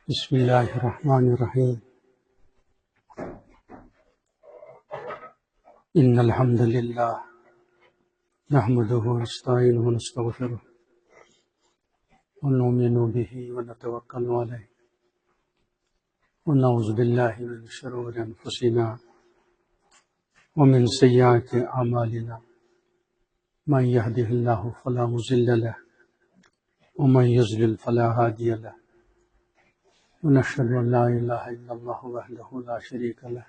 بسم الله الرحمن الرحيم. إن الحمد لله نحمده ونستعينه ونستغفره ونؤمن به ونتوكل عليه ونعوذ بالله من شرور أنفسنا ومن سيئات أعمالنا من يهده الله فلا مضل له ومن يضلل فلا هادي له ونشهد أن لا إله إلا الله وحده لا شريك له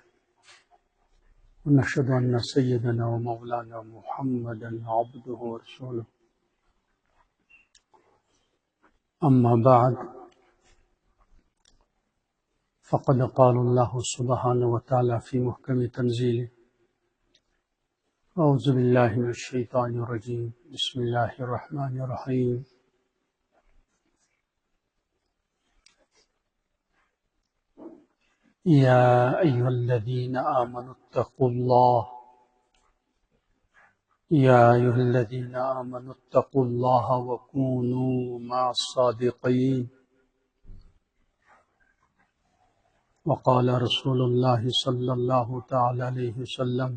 ونشهد أن سيدنا ومولانا محمدا عبده ورسوله أما بعد فقد قال الله سبحانه وتعالى في محكم تنزيله أعوذ بالله من الشيطان الرجيم بسم الله الرحمن الرحيم يا أيها الذين آمنوا اتقوا الله يا أيها الذين آمنوا اتقوا الله وكونوا مع الصادقين وقال رسول الله صلى الله تعالى عليه وسلم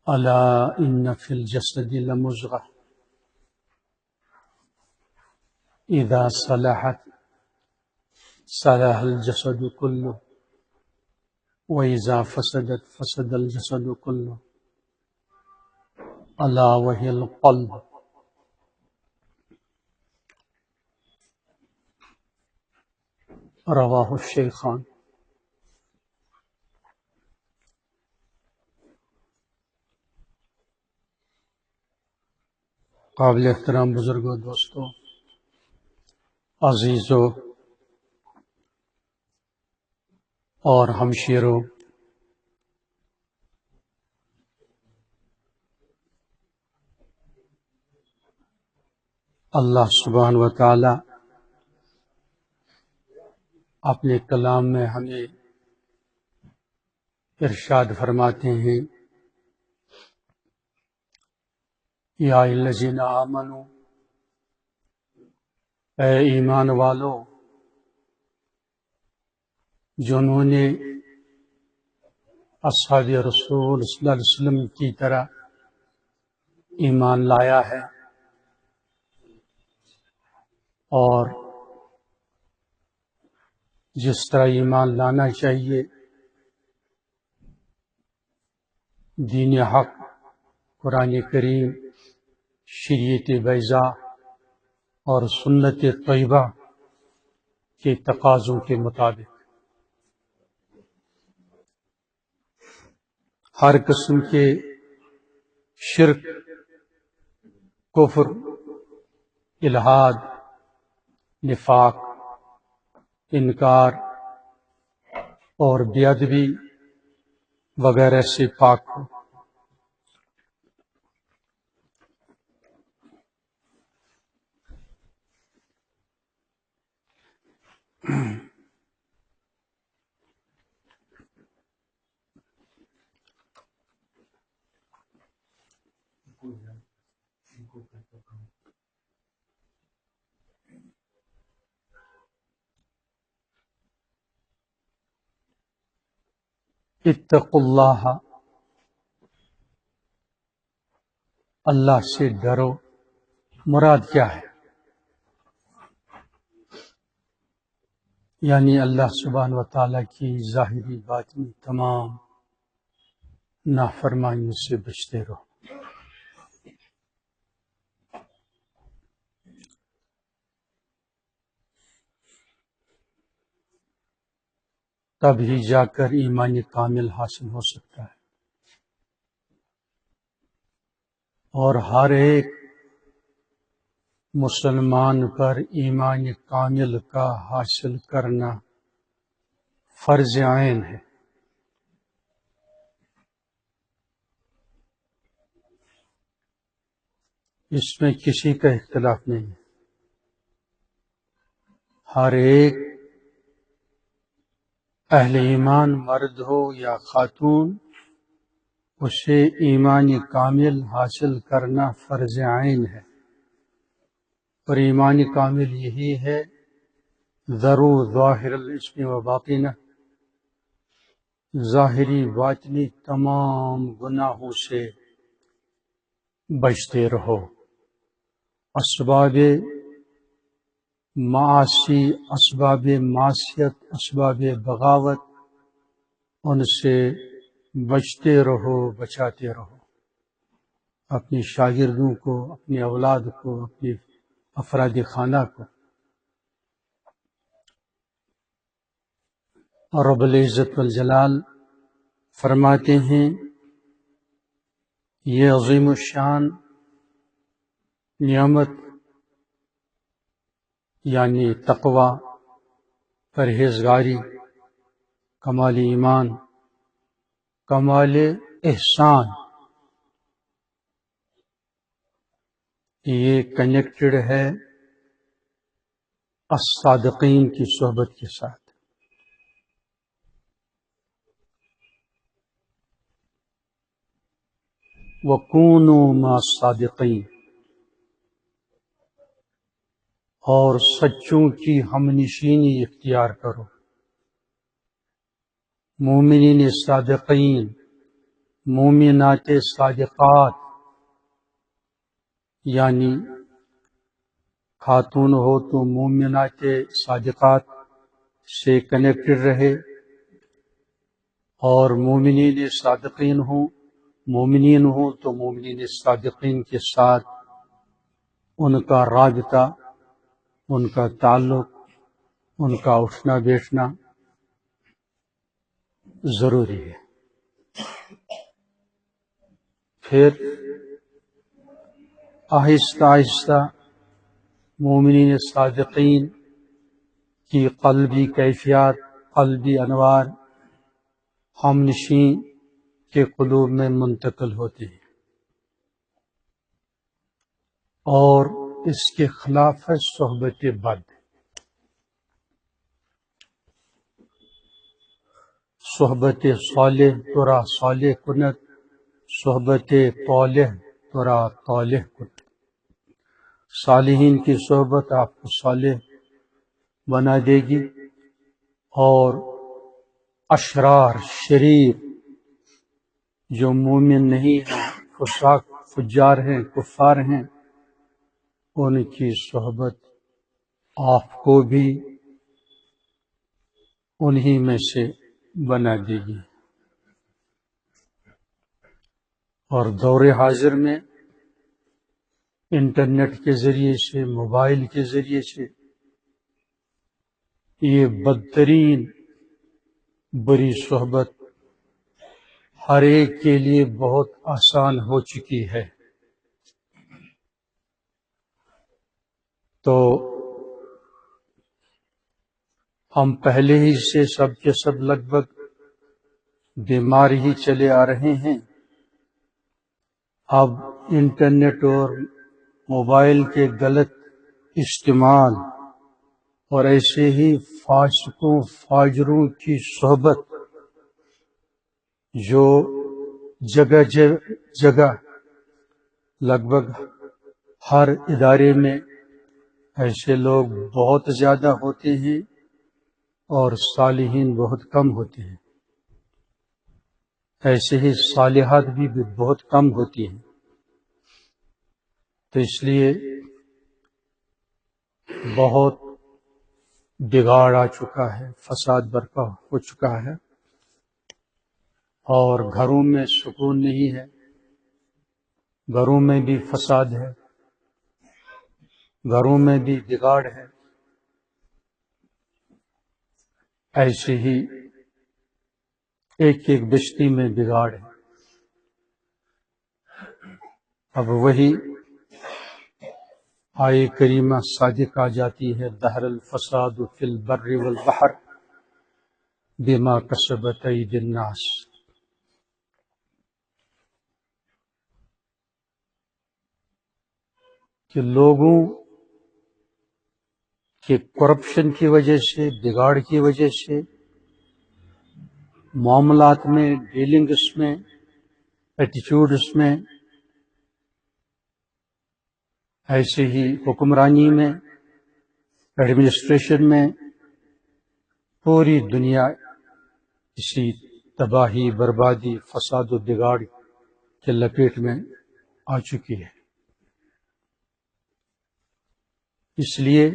ألا إن في الجسد لمضغة إذا صلحت صلح الجسد كله وإذا فسدت فسد الجسد كله ألا وهي القلب رواہ الشیخان۔ قابل احترام بزرگوں، دوستوں، عزیزوں اور ہمشیروں، اللہ سبحانہ و تعالی اپنے کلام میں ہمیں ارشاد فرماتے ہیں، یا الذین آمنوا، اے ایمان والو، جنہوں نے اصحاب رسول صلی اللہ علیہ وسلم کی طرح ایمان لایا ہے اور جس طرح ایمان لانا چاہیے، دین حق، قرآن کریم، شریعت بیضاء اور سنت طیبہ کے تقاضوں کے مطابق، ہر قسم کے شرک، کفر، الحاد، نفاق، انکار اور بے ادبی وغیرہ سے پاک ہو۔ اتقوا اللہ، اللہ سے ڈرو، مراد کیا ہے؟ یعنی اللہ سبحانہ و تعالیٰ کی ظاہری باطنی تمام نافرمانیوں سے بچتے رہو۔ تب ہی جا کر ایمان کامل حاصل ہو سکتا ہے، اور ہر ایک مسلمان پر ایمان کامل کا حاصل کرنا فرض عین ہے۔ اس میں کسی کا اختلاف نہیں ہے، ہر ایک اہل ایمان، مرد ہو یا خاتون، اسے ایمان کامل حاصل کرنا فرض عین ہے۔ اور ایمان کامل یہی ہے ذرو ظاہر الاسم و باطنہ، ظاہری باطنی تمام گناہوں سے بچتے رہو، اسباب معاصی، اسباب معصیت، اسباب بغاوت، ان سے بچتے رہو، بچاتے رہو، اپنی شاگردوں کو، اپنی اولاد کو، اپنی افراد خانہ کو۔ اور رب العزت والجلال فرماتے ہیں یہ عظیم الشان نعمت یعنی تقوی، پرہیزگاری، کمال ایمان، کمال احسان، یہ کنیکٹڈ ہے الصادقین کی صحبت کے ساتھ۔ وَكُونُوا مَعَ الصَّادِقِينَ، اور سچوں کی ہم نشینی اختیار کرو، مومنین صادقین، مومنات صادقات، یعنی خاتون ہو تو مومنات صادقات سے کنیکٹڈ رہے، اور مومنین صادقین ہوں، مومنین ہوں تو مومنین صادقین کے ساتھ ان کا رابطہ، ان کا تعلق، ان کا اٹھنا بیٹھنا ضروری ہے۔ پھر آہستہ آہستہ مومنین صادقین کی قلبی کیفیات، قلبی انوار ہم نشین کے قلوب میں منتقل ہوتے ہیں، اور اس کے خلاف ہے صحبت بد، صحبت صالح ترا صالح کنت، صحبت طالح ترا طالح کنت۔ صالحین کی صحبت آپ کو صالح بنا دے گی، اور اشرار، شریر جو مومن نہیں ہیں، فساق، فجار ہیں، کفار ہیں، ان کی صحبت آپ کو بھی انہی میں سے بنا دے گی۔ اور دور حاضر میں انٹرنیٹ کے ذریعے سے، موبائل کے ذریعے سے یہ بدترین بری صحبت ہر ایک کے لیے بہت آسان ہو چکی ہے۔ تو ہم پہلے ہی سے سب کے سب لگ بھگ بیمار ہی چلے آ رہے ہیں، اب انٹرنیٹ اور موبائل کے غلط استعمال اور ایسے ہی فاسقوں فاجروں کی صحبت جو جگہ جگہ لگ بھگ ہر ادارے میں ایسے لوگ بہت زیادہ ہوتے ہیں اور صالحین بہت کم ہوتے ہیں، ایسے ہی صالحات بھی بہت کم ہوتی ہیں۔ تو اس لیے بہت بگاڑ آ چکا ہے، فساد برپا ہو چکا ہے، اور گھروں میں سکون نہیں ہے، گھروں میں بھی فساد ہے، گھروں میں بھی بگاڑ ہے، ایسے ہی ایک ایک بستی میں بگاڑ ہے۔ اب وہی آیے کریمہ صادق آ جاتی ہے ظہر الفساد فی البر والبحر بما کسبت ایدی الناس، کہ لوگوں کے کرپشن کی وجہ سے، بگاڑ کی وجہ سے، معاملات میں، ڈیلنگس میں، ایٹیچیوڈس میں ایسے ہی حکمرانی میں، ایڈمنسٹریشن میں پوری دنیا اسی تباہی، بربادی، فساد و بگاڑ کے لپیٹ میں آ چکی ہے۔ اس لیے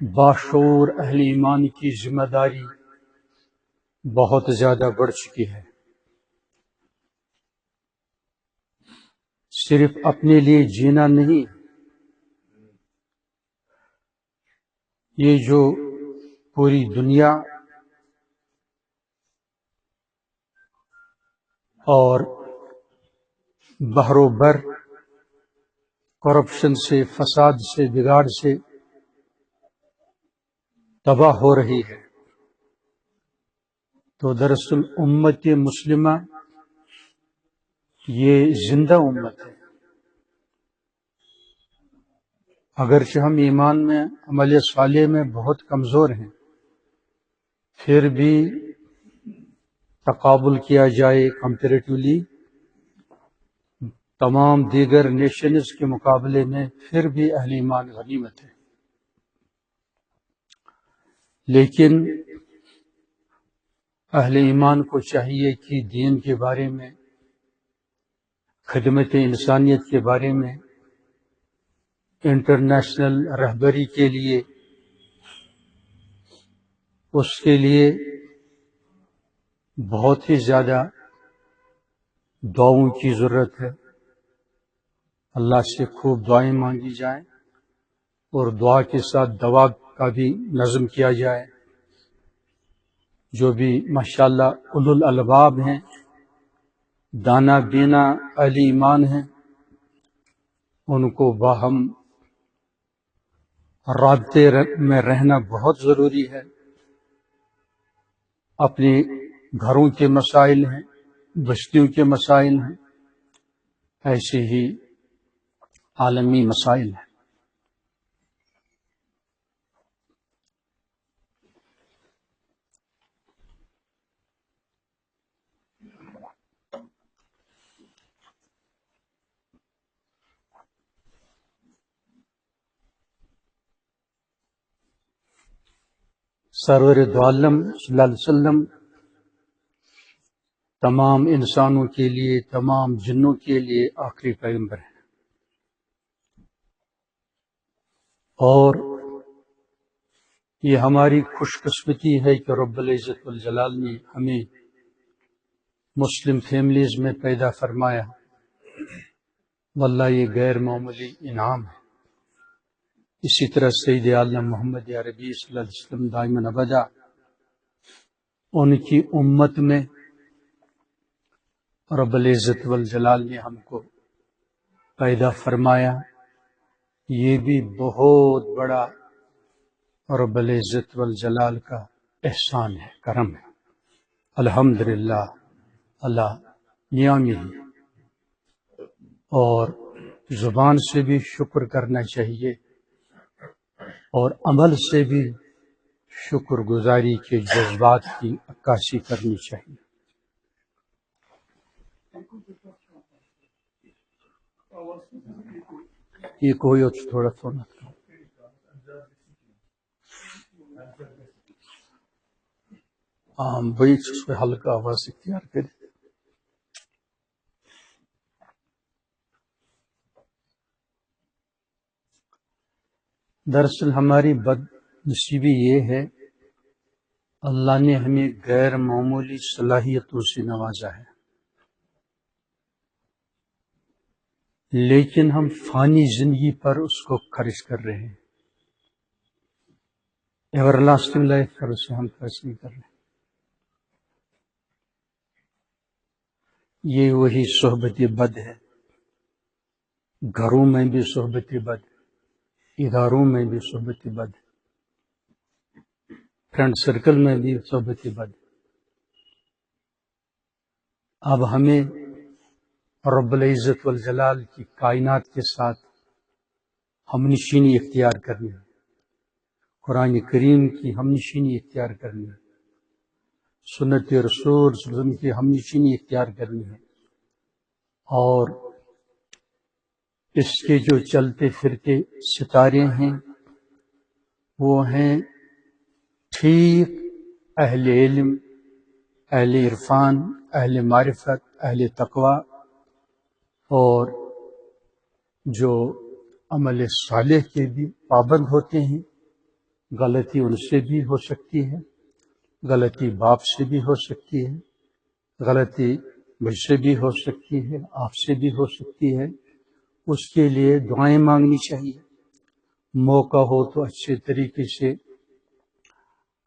باشعور اہل ایمان کی ذمہ داری بہت زیادہ بڑھ چکی ہے۔ صرف اپنے لیے جینا نہیں، یہ جو پوری دنیا اور بحر و بر کرپشن سے، فساد سے، بگاڑ سے تباہ ہو رہی ہے، تو دراصل امت مسلمہ یہ زندہ امت ہے۔ اگرچہ ہم ایمان میں، عمل صالح میں بہت کمزور ہیں، پھر بھی تقابل کیا جائے کمپیریٹیولی تمام دیگر نیشنز کے مقابلے میں، پھر بھی اہل ایمان غنیمت ہے۔ لیکن اہل ایمان کو چاہیے کہ دین کے بارے میں، خدمت انسانیت کے بارے میں، انٹرنیشنل رہبری کے لیے، اس کے لیے بہت ہی زیادہ دعاؤں کی ضرورت ہے۔ اللہ سے خوب دعائیں مانگی جائیں اور دعا کے ساتھ دوا کا بھی نظم کیا جائے۔ جو بھی ماشاءاللہ اولو الالباب ہیں، دانا بینا اہل ایمان ہیں، ان کو باہم رابطے میں رہنا بہت ضروری ہے۔ اپنے گھروں کے مسائل ہیں، بستیوں کے مسائل ہیں، ایسے ہی عالمی مسائل ہیں۔ سرور دو عالم صلی اللہ علیہ وسلم تمام انسانوں کے لیے، تمام جنوں کے لیے آخری پیغمبر ہیں، اور یہ ہماری خوش قسمتی ہے کہ رب العزت والجلال نے ہمیں مسلم فیملیز میں پیدا فرمایا۔ واللہ یہ غیر معمولی انعام ہے۔ اسی طرح سید عالم محمد عربی صلی اللہ علیہ وسلم دائماً ابدا ان کی امت میں رب العزت والجلال نے ہم کو پیدا فرمایا، یہ بھی بہت بڑا رب العزت والجلال کا احسان ہے، کرم ہے۔ الحمدللہ اللہ نعمی ہے، اور زبان سے بھی شکر کرنا چاہیے اور عمل سے بھی شکر گزاری کے جذبات کی عکاسی کرنی چاہیے۔ یہ کوئی اور تھوڑا تھوڑا بھائی اس پہ ہلکا آواز اختیار کرے۔ دراصل ہماری بد نصیبی یہ ہے، اللہ نے ہمیں غیر معمولی صلاحیتوں سے نوازا ہے، لیکن ہم فانی زندگی پر اس کو خرچ کر رہے ہیں، ایور لاسٹنگ لائف پر اسے ہم خرچ نہیں کر رہے۔ یہ وہی صحبت بد ہے، گھروں میں بھی صحبت بد، اداروں میں بھی صحبت بد، فرینڈ سرکل میں بھی صحبت بد۔ اب ہمیں رب العزت والجلال کی کائنات کے ساتھ ہم نشینی اختیار کرنی ہے، قرآن کریم کی ہم نشینی اختیار کرنی ہے، سنت رسول صلی اللہ علیہ وسلم کی ہم نشینی اختیار کرنی ہے، اور اس کے جو چلتے پھرتے ستارے ہیں وہ ہیں ٹھیک اہل علم، اہل عرفان، اہل معرفت، اہل تقوی، اور جو عمل صالح کے بھی پابند ہوتے ہیں۔ غلطی ان سے بھی ہو سکتی ہے، غلطی باپ سے بھی ہو سکتی ہے، غلطی مجھ سے بھی ہو سکتی ہے، آپ سے بھی ہو سکتی ہے۔ اس کے لیے دعائیں مانگنی چاہیے، موقع ہو تو اچھے طریقے سے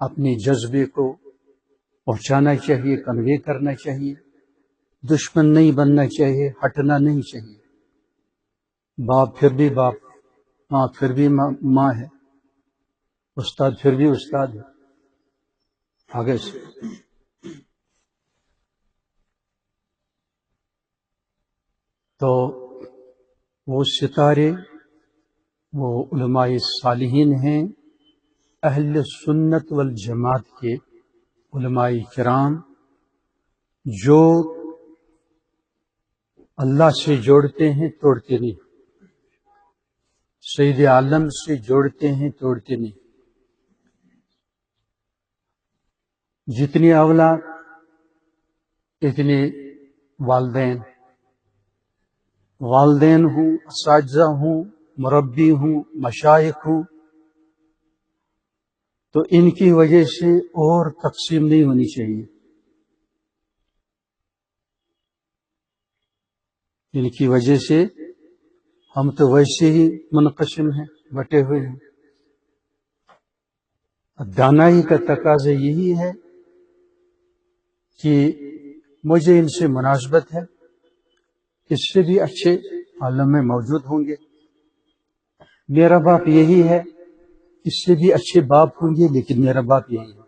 اپنے جذبے کو پہنچانا چاہیے، کنوے کرنا چاہیے، دشمن نہیں بننا چاہیے، ہٹنا نہیں چاہیے۔ باپ پھر بھی باپ، ماں پھر بھی ماں ہے، استاد پھر بھی استاد ہے۔ آگے سے تو وہ ستارے وہ علماء صالحین ہیں، اہل سنت والجماعت کے علماء کرام، جو اللہ سے جوڑتے ہیں توڑتے نہیں، سید عالم سے جوڑتے ہیں توڑتے نہیں۔ جتنی اولاد اتنے والدین، والدین ہوں، اساتذہ ہوں، مربی ہوں، مشائخ ہوں، تو ان کی وجہ سے اور تقسیم نہیں ہونی چاہیے۔ ان کی وجہ سے ہم تو ویسے ہی منقسم ہیں، بٹے ہوئے ہیں۔ دانائی کا تقاضا یہی ہے کہ مجھے ان سے مناسبت ہے، اس سے بھی اچھے عالم میں موجود ہوں گے، میرا باپ یہی ہے، اس سے بھی اچھے باپ ہوں گے، لیکن میرا باپ یہی ہے۔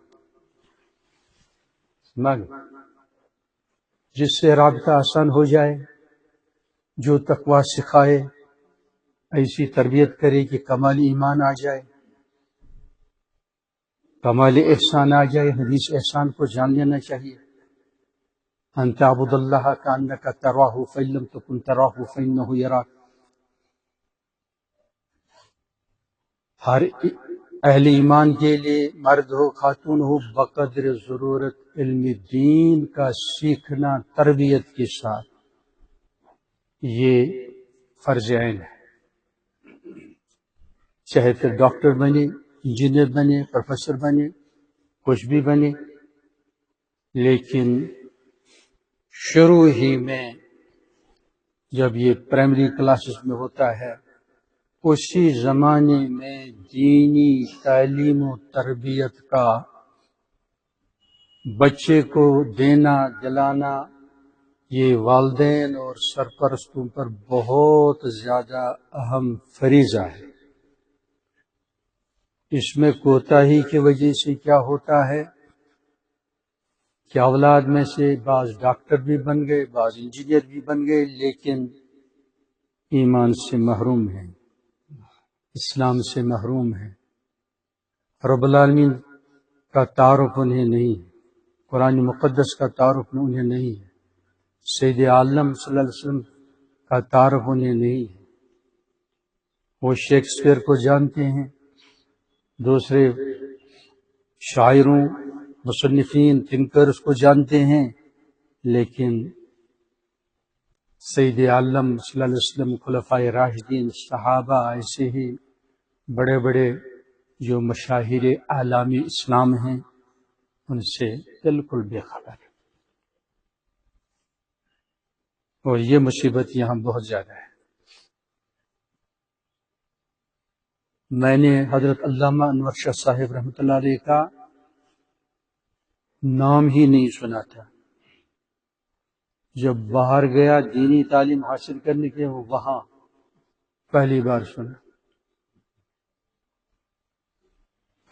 جس سے رابطہ آسان ہو جائے، جو تقوی سکھائے، ایسی تربیت کرے کہ کمال ایمان آ جائے، کمال احسان آ جائے۔ حدیث احسان کو جان لینا چاہیے، ان تعبد اللہ کانک تراہ فإن لم تکن تراہ فإنہ یراک۔ ہر اہل ایمان کے لیے، مرد ہو خاتون ہو، بقدر ضرورت علم دین کا سیکھنا تربیت کے ساتھ یہ فرض عین ہے۔ چاہے پھر ڈاکٹر بنے، انجینئر بنے، پروفیسر بنے، کچھ بھی بنے، لیکن شروع ہی میں جب یہ پرائمری کلاسز میں ہوتا ہے، اسی زمانے میں دینی تعلیم و تربیت کا بچے کو دینا دلانا، یہ والدین اور سرپرستوں پر بہت زیادہ اہم فریضہ ہے۔ اس میں کوتاہی کی وجہ سے کیا ہوتا ہے کہ اولاد میں سے بعض ڈاکٹر بھی بن گئے، بعض انجینئر بھی بن گئے، لیکن ایمان سے محروم ہیں، اسلام سے محروم ہیں، رب العالمین کا تعارف انہیں نہیں ہے، قرآن مقدس کا تعارف انہیں نہیں ہے، سید عالم صلی اللہ علیہ وسلم کا تعارف انہیں نہیں ہے۔ وہ شیکسپیئر کو جانتے ہیں، دوسرے شاعروں، مصنفین، تھنکرز کو جانتے ہیں، لیکن سید عالم صلی اللہ علیہ وسلم، خلفائے راشدین، صحابہ، ایسے ہی بڑے بڑے جو مشاہیر اعلامی اسلام ہیں، ان سے بالکل بے خبر ہے۔ اور یہ مصیبت یہاں بہت زیادہ ہے۔ میں نے حضرت علامہ انور شاہ صاحب رحمۃ اللہ علیہ کا نام ہی نہیں سنا تھا، جب باہر گیا دینی تعلیم حاصل کرنے کے وہ وہاں پہلی بار سنا۔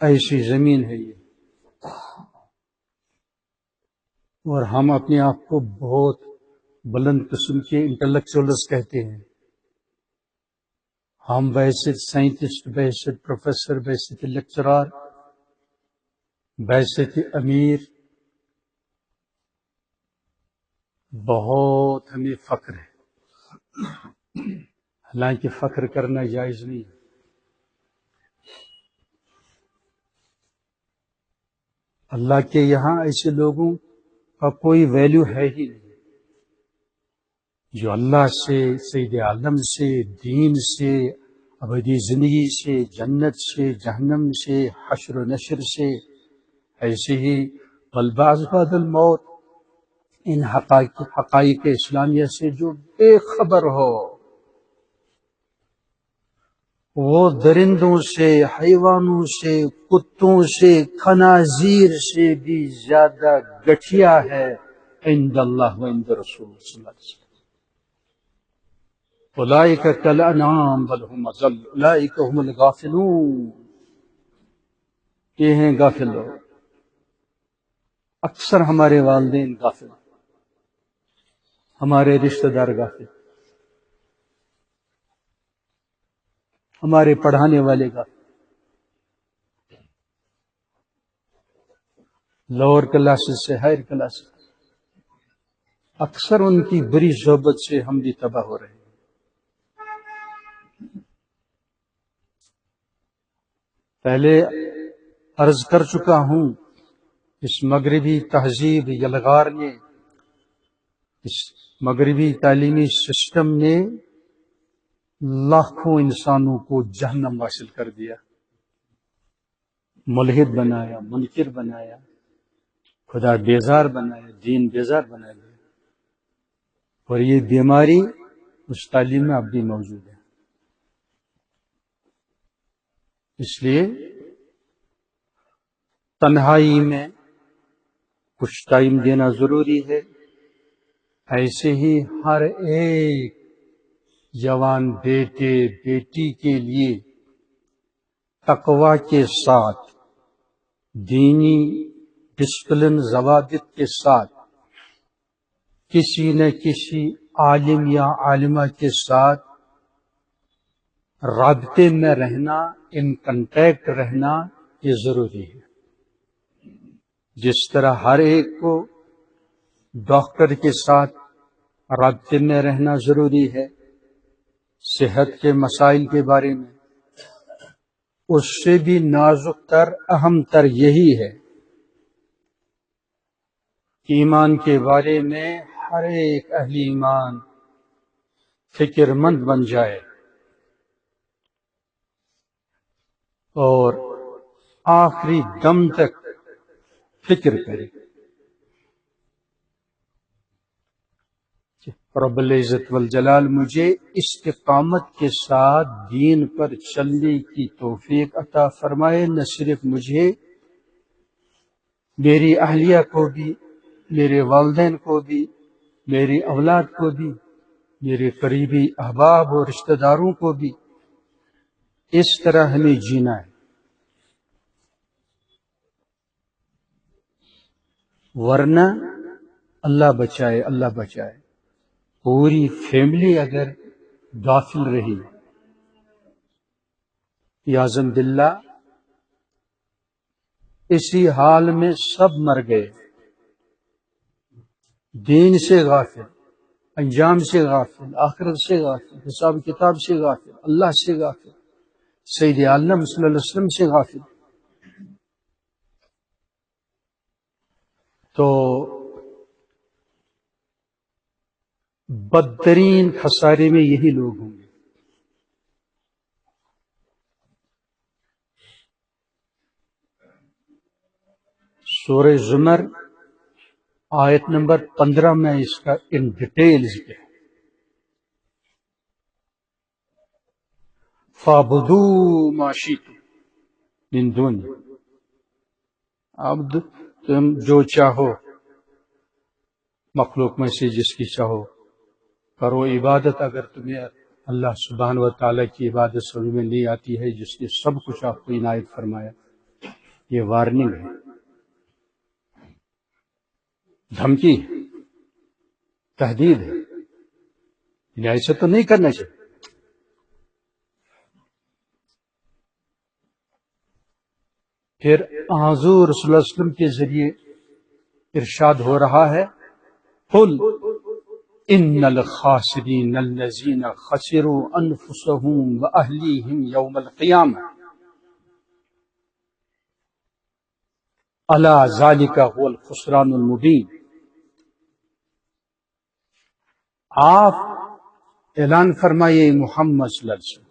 ایسی زمین ہے یہ، اور ہم اپنے آپ کو بہت بلند قسم کے انٹلیکچوئلز کہتے ہیں۔ ہم بحیثیت سائنٹسٹ، بحیثیت پروفیسر، بحیثیت لیکچرار، بحیثیت امیر، بہت ہمیں فخر ہے۔ حالانکہ فخر کرنا جائز نہیں. اللہ کے یہاں ایسے لوگوں کا کوئی ویلیو ہے ہی نہیں جو اللہ سے، سید عالم سے، دین سے، ابدی زندگی سے، جنت سے، جہنم سے، حشر و نشر سے، ایسے ہی والبعث بعد الموت، ان حقائق اسلامیہ سے جو بے خبر ہو، وہ درندوں سے، حیوانوں سے، کتوں سے، خنازیر سے بھی زیادہ گٹھیا ہے عند اللہ و عند رسول صلی اللہ علیہ وسلم. اولئک کالانعام بل هم اضل اولئک هم الغافلون. یہ ہیں غافل لوگ. اکثر ہمارے والدین غافل، ہمارے رشتہ دار غافل، ہمارے پڑھانے والے غافل، لوور کلاسز سے ہائر کلاسز، اکثر ان کی بری صحبت سے ہم بھی تباہ ہو رہے ہیں. پہلے عرض کر چکا ہوں، اس مغربی تہذیب یلغار نے، اس مغربی تعلیمی سسٹم نے لاکھوں انسانوں کو جہنم حاصل کر دیا، ملحد بنایا، منکر بنایا، خدا بیزار بنایا، دین بیزار بنا دیا. اور یہ بیماری اس تعلیم میں اب بھی موجود ہے. اس لیے تنہائی میں کچھ ٹائم دینا ضروری ہے. ایسے ہی ہر ایک جوان بیٹے بیٹی کے لیے تقوی کے ساتھ، دینی ڈسپلن ضوابط کے ساتھ، کسی نہ کسی عالم یا عالمہ کے ساتھ رابطے میں رہنا، ان کنٹیکٹ رہنا، یہ ضروری ہے. جس طرح ہر ایک کو ڈاکٹر کے ساتھ رابطے میں رہنا ضروری ہے صحت کے مسائل کے بارے میں، اس سے بھی نازک تر، اہم تر یہی ہے کہ ایمان کے بارے میں ہر ایک اہل ایمان فکر مند بن جائے اور آخری دم تک فکر کرے. رب العزت والجلال مجھے استقامت کے ساتھ دین پر چلنے کی توفیق عطا فرمائے. نہ صرف مجھے، میری اہلیہ کو بھی، میرے والدین کو بھی، میری اولاد کو بھی، میرے قریبی احباب اور رشتہ داروں کو بھی. اس طرح ہمیں جینا ہے، ورنہ اللہ بچائے، اللہ بچائے، پوری فیملی اگر غافل رہی، یعظم باللہ، اسی حال میں سب مر گئے. دین سے غافل، انجام سے غافل، آخرت سے غافل، حساب کتاب سے غافل، اللہ سے غافل، سید عالم صلی اللہ علیہ وسلم سے غافل. تو بدترین خسارے میں یہی لوگ ہوں گے. سورہ زمر آیت نمبر 15 میں اس کا ان ڈیٹیلز ہے. فَاعْبُدُوا مَا شِئْتُم مِن دُونِهِ، عبد تم جو چاہو مخلوق میں سے جس کی چاہو کرو عبادت. اگر تمہیں اللہ سبحانہ و تعالیٰ کی عبادت سمجھ میں نہیں آتی ہے جس نے سب کچھ آپ کو عنایت فرمایا. یہ وارننگ ہے، دھمکی، تحدید ہے. ایسا تو نہیں کرنا چاہیے. پھر حضور صلی اللہ علیہ وسلم کے ذریعے ارشاد ہو رہا ہے، قل ان الخاسرین الذین خسروا انفسهم واہلیہم یوم القیامہ الا ذالک هو الخسران المبین۔ آپ اعلان فرمائیے محمد صلی اللہ علیہ وسلم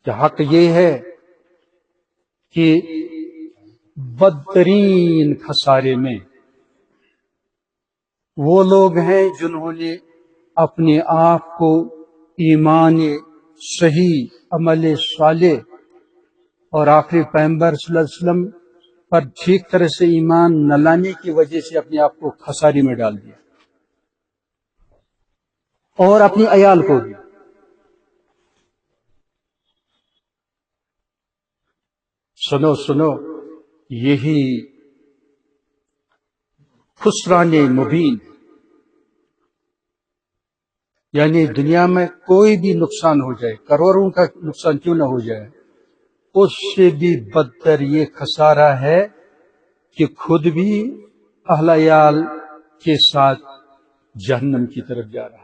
کہ حق یہ ہے کہ بدترین خسارے میں وہ لوگ ہیں جنہوں نے اپنے آپ کو ایمان صحیح، عمل صالح اور آخری پیغمبر صلی اللہ علیہ وسلم پر ٹھیک طرح سے ایمان نہ لانے کی وجہ سے اپنے آپ کو خساری میں ڈال دیا، اور اپنی عیال کو بھی۔ سنو سنو، یہی خسران مبین، یعنی دنیا میں کوئی بھی نقصان ہو جائے، کروڑوں کا نقصان کیوں نہ ہو جائے، اس سے بھی بدتر یہ خسارہ ہے کہ خود بھی اہل عیال کے ساتھ جہنم کی طرف جا رہا ہے۔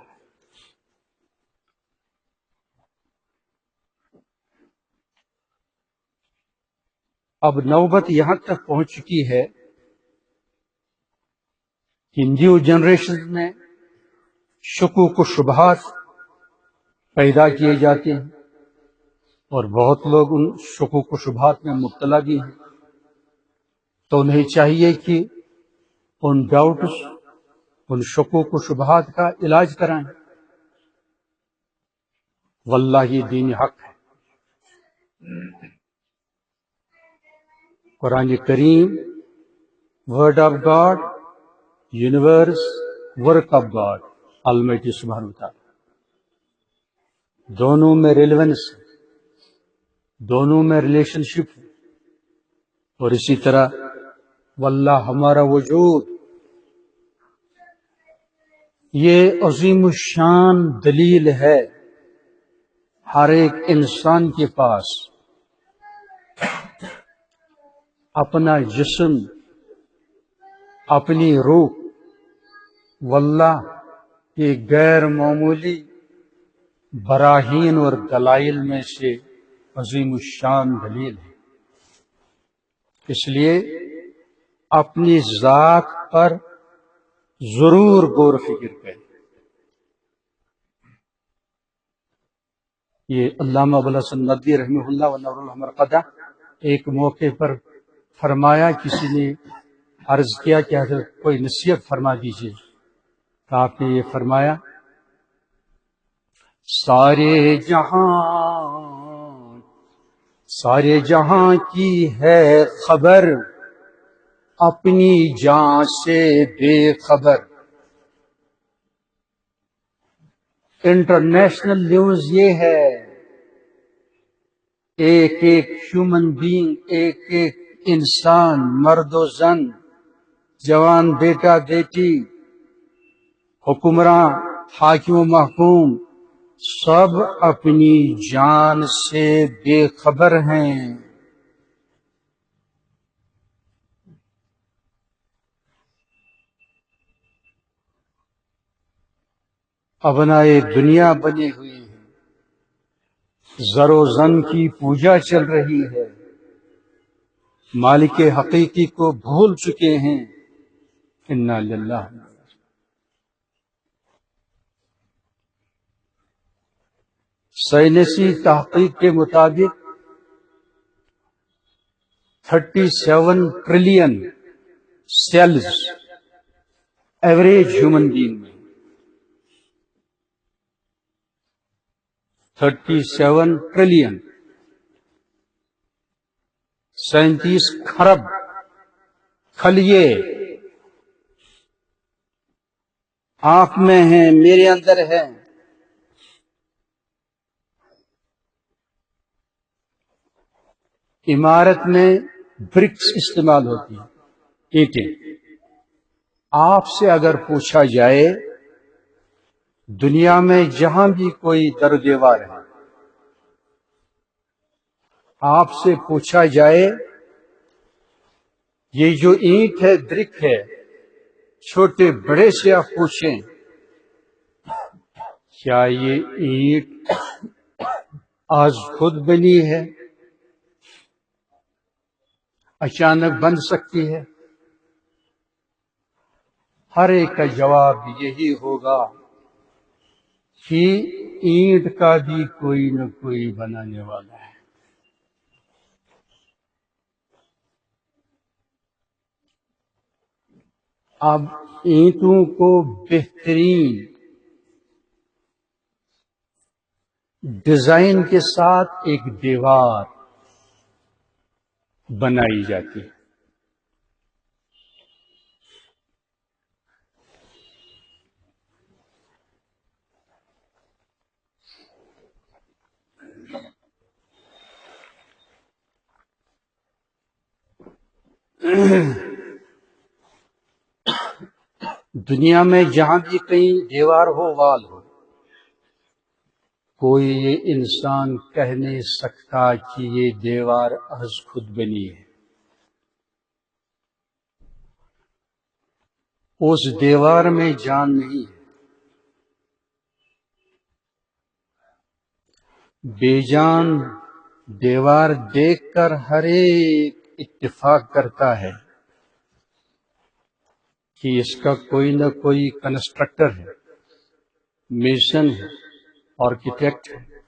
اب نوبت یہاں تک پہنچ چکی ہے کہ نیو جنریشن میں شکوک و شبہات پیدا کیے جاتے ہیں، اور بہت لوگ ان شکوک و شبہات میں مبتلا بھی ہیں، تو انہیں چاہیے کہ ان ڈاؤٹس، ان شکوک و شبہات کا علاج کرائیں۔ واللہ یہ دین حق ہے۔ قرآن کریم word of God, universe, work of God almighty سبحانہ وتعالی، دونوں میں ریلیونس ہے، دونوں میں ریلیشن شپ ہے، اور اسی طرح واللہ ہمارا وجود یہ عظیم الشان دلیل ہے ہر ایک انسان کے پاس اپنا جسم، اپنی روح، واللہ یہ غیر معمولی براہین اور دلائل میں سے عظیم الشان دلیل ہے۔ اس لیے اپنی ذات پر ضرور غور و فکر کریں۔ یہ علامہ ابوالحسن ندوی رحمہ اللہ و نور المرقدہ ایک موقع پر فرمایا، کسی نے عرض کیا کہ حضرت کوئی نصیحت فرما دیجیے، تو آپ نے یہ فرمایا، سارے جہاں کی ہے خبر، اپنی جان سے بے خبر۔ انٹرنیشنل نیوز یہ ہے، ایک ایک ہیومن بینگ، ایک ایک انسان، مرد و زن، جوان بیٹا بیٹی، حکمراں، حاکم و محکوم، سب اپنی جان سے بے خبر ہیں۔ ابنائے دنیا بنے ہوئے ہیں، زر و زن کی پوجا چل رہی ہے، مالک حقیقی کو بھول چکے ہیں۔ انا للہ۔ سائنسی تحقیق کے مطابق 37 trillion cells average human being میں، 37 ٹریلین، 37 کھرب خلیے آنکھ میں ہیں، میرے اندر ہے۔ عمارت میں برکس استعمال ہوتی ہیں، اینٹیں۔ آپ سے اگر پوچھا جائے دنیا میں جہاں بھی کوئی در و دیوار ہے، آپ سے پوچھا جائے یہ جو اینٹ ہے، برک ہے، چھوٹے بڑے سے آپ پوچھیں کیا یہ اینٹ آج خود بنی ہے، اچانک بن سکتی ہے؟ ہر ایک کا جواب یہی ہوگا کہ اینٹ کا بھی کوئی نہ کوئی بنانے والا ہے۔ اب اینٹوں کو بہترین ڈیزائن کے ساتھ ایک دیوار بنائی جاتی ہے۔ دنیا میں جہاں بھی کہیں دیوار ہو، وال ہو، کوئی یہ انسان کہہ نہیں سکتا کہ یہ دیوار از خود بنی ہے۔ اس دیوار میں جان نہیں ہے۔ بے جان دیوار دیکھ کر ہر ایک اتفاق کرتا ہے کہ اس کا کوئی نہ کوئی کنسٹرکٹر ہے، میسن ہے، آرکیٹیکٹ ہے۔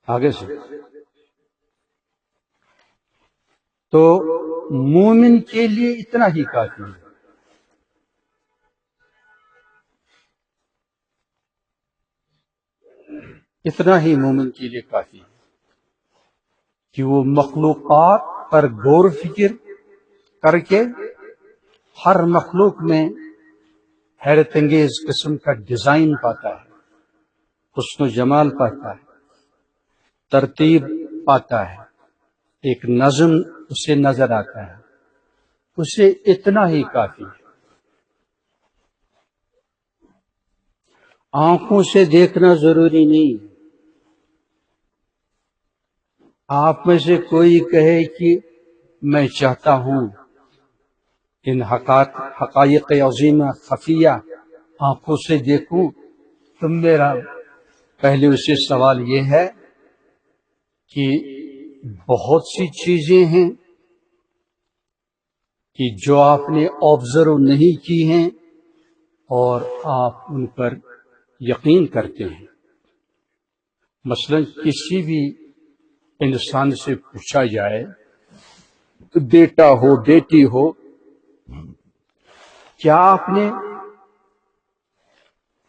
آگے سے تو مومن کے لیے اتنا ہی کافی ہے۔ اتنا ہی مومن کے لیے کافی ہے کہ وہ مخلوقات پر غور و فکر کر کے ہر مخلوق میں حیرت انگیز قسم کا ڈیزائن پاتا ہے، حسن و جمال پاتا ہے، ترتیب پاتا ہے، ایک نظم اسے نظر آتا ہے، اسے اتنا ہی کافی ہے۔ آنکھوں سے دیکھنا ضروری نہیں ہے۔ آپ میں سے کوئی کہے کہ میں چاہتا ہوں ان حقائق عظیمہ خفیہ آنکھوں سے دیکھوں، تو میرا پہلے اسے سوال یہ ہے کہ بہت سی چیزیں ہیں کہ جو آپ نے آبزرو نہیں کی ہیں اور آپ ان پر یقین کرتے ہیں۔ مثلا کسی بھی انسان سے پوچھا جائے، بیٹا ہو بیٹی ہو، کیا آپ نے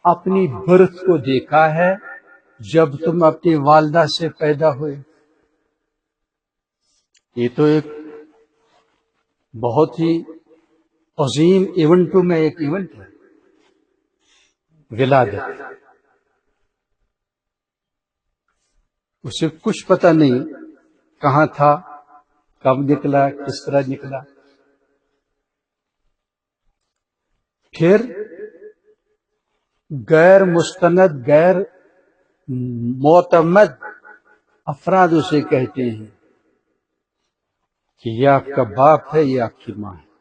اپنی برتھ کو دیکھا ہے جب تم اپنی والدہ سے پیدا ہوئے؟ یہ تو ایک بہت ہی عظیم ایونٹوں میں ایک ایونٹ ہے، ولادت۔ اسے کچھ پتہ نہیں کہاں تھا، کب نکلا، کس طرح نکلا۔ پھر غیر مستند، غیر معتمد افراد اسے کہتے ہیں کہ یہ آپ کا باپ ہے، یہ آپ کی ماں ہے۔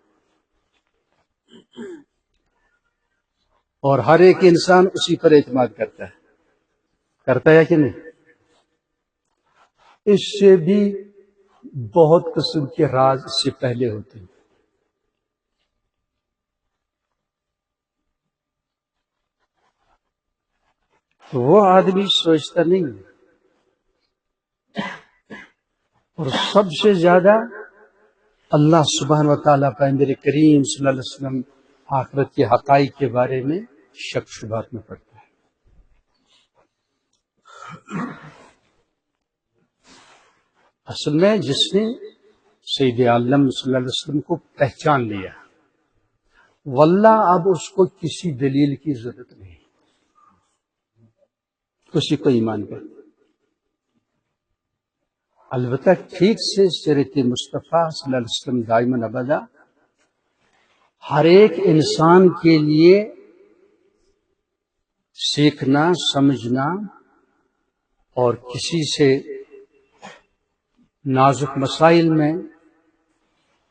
اور ہر ایک انسان اسی پر اعتماد کرتا ہے کہ نہیں؟ اس سے بھی بہت قسم کے راز اس سے پہلے ہوتے ہیں۔ تو وہ آدمی سوچتا نہیں ہے۔ اور سب سے زیادہ اللہ سبحانہ و تعالیٰ پیغمبر کریم صلی اللہ علیہ وسلم آخرت کے حقائق کے بارے میں شک شبہات میں پڑتا ہے۔ اصل میں جس نے سید عالم صلی اللہ علیہ وسلم کو پہچان لیا، واللہ اب اس کو کسی دلیل کی ضرورت نہیں، کسی کو ایمان پر۔ البتہ ٹھیک سے سیرت مصطفیٰ صلی اللہ علیہ وسلم دائماً ابدا ہر ایک انسان کے لیے سیکھنا، سمجھنا اور کسی سے نازک مسائل میں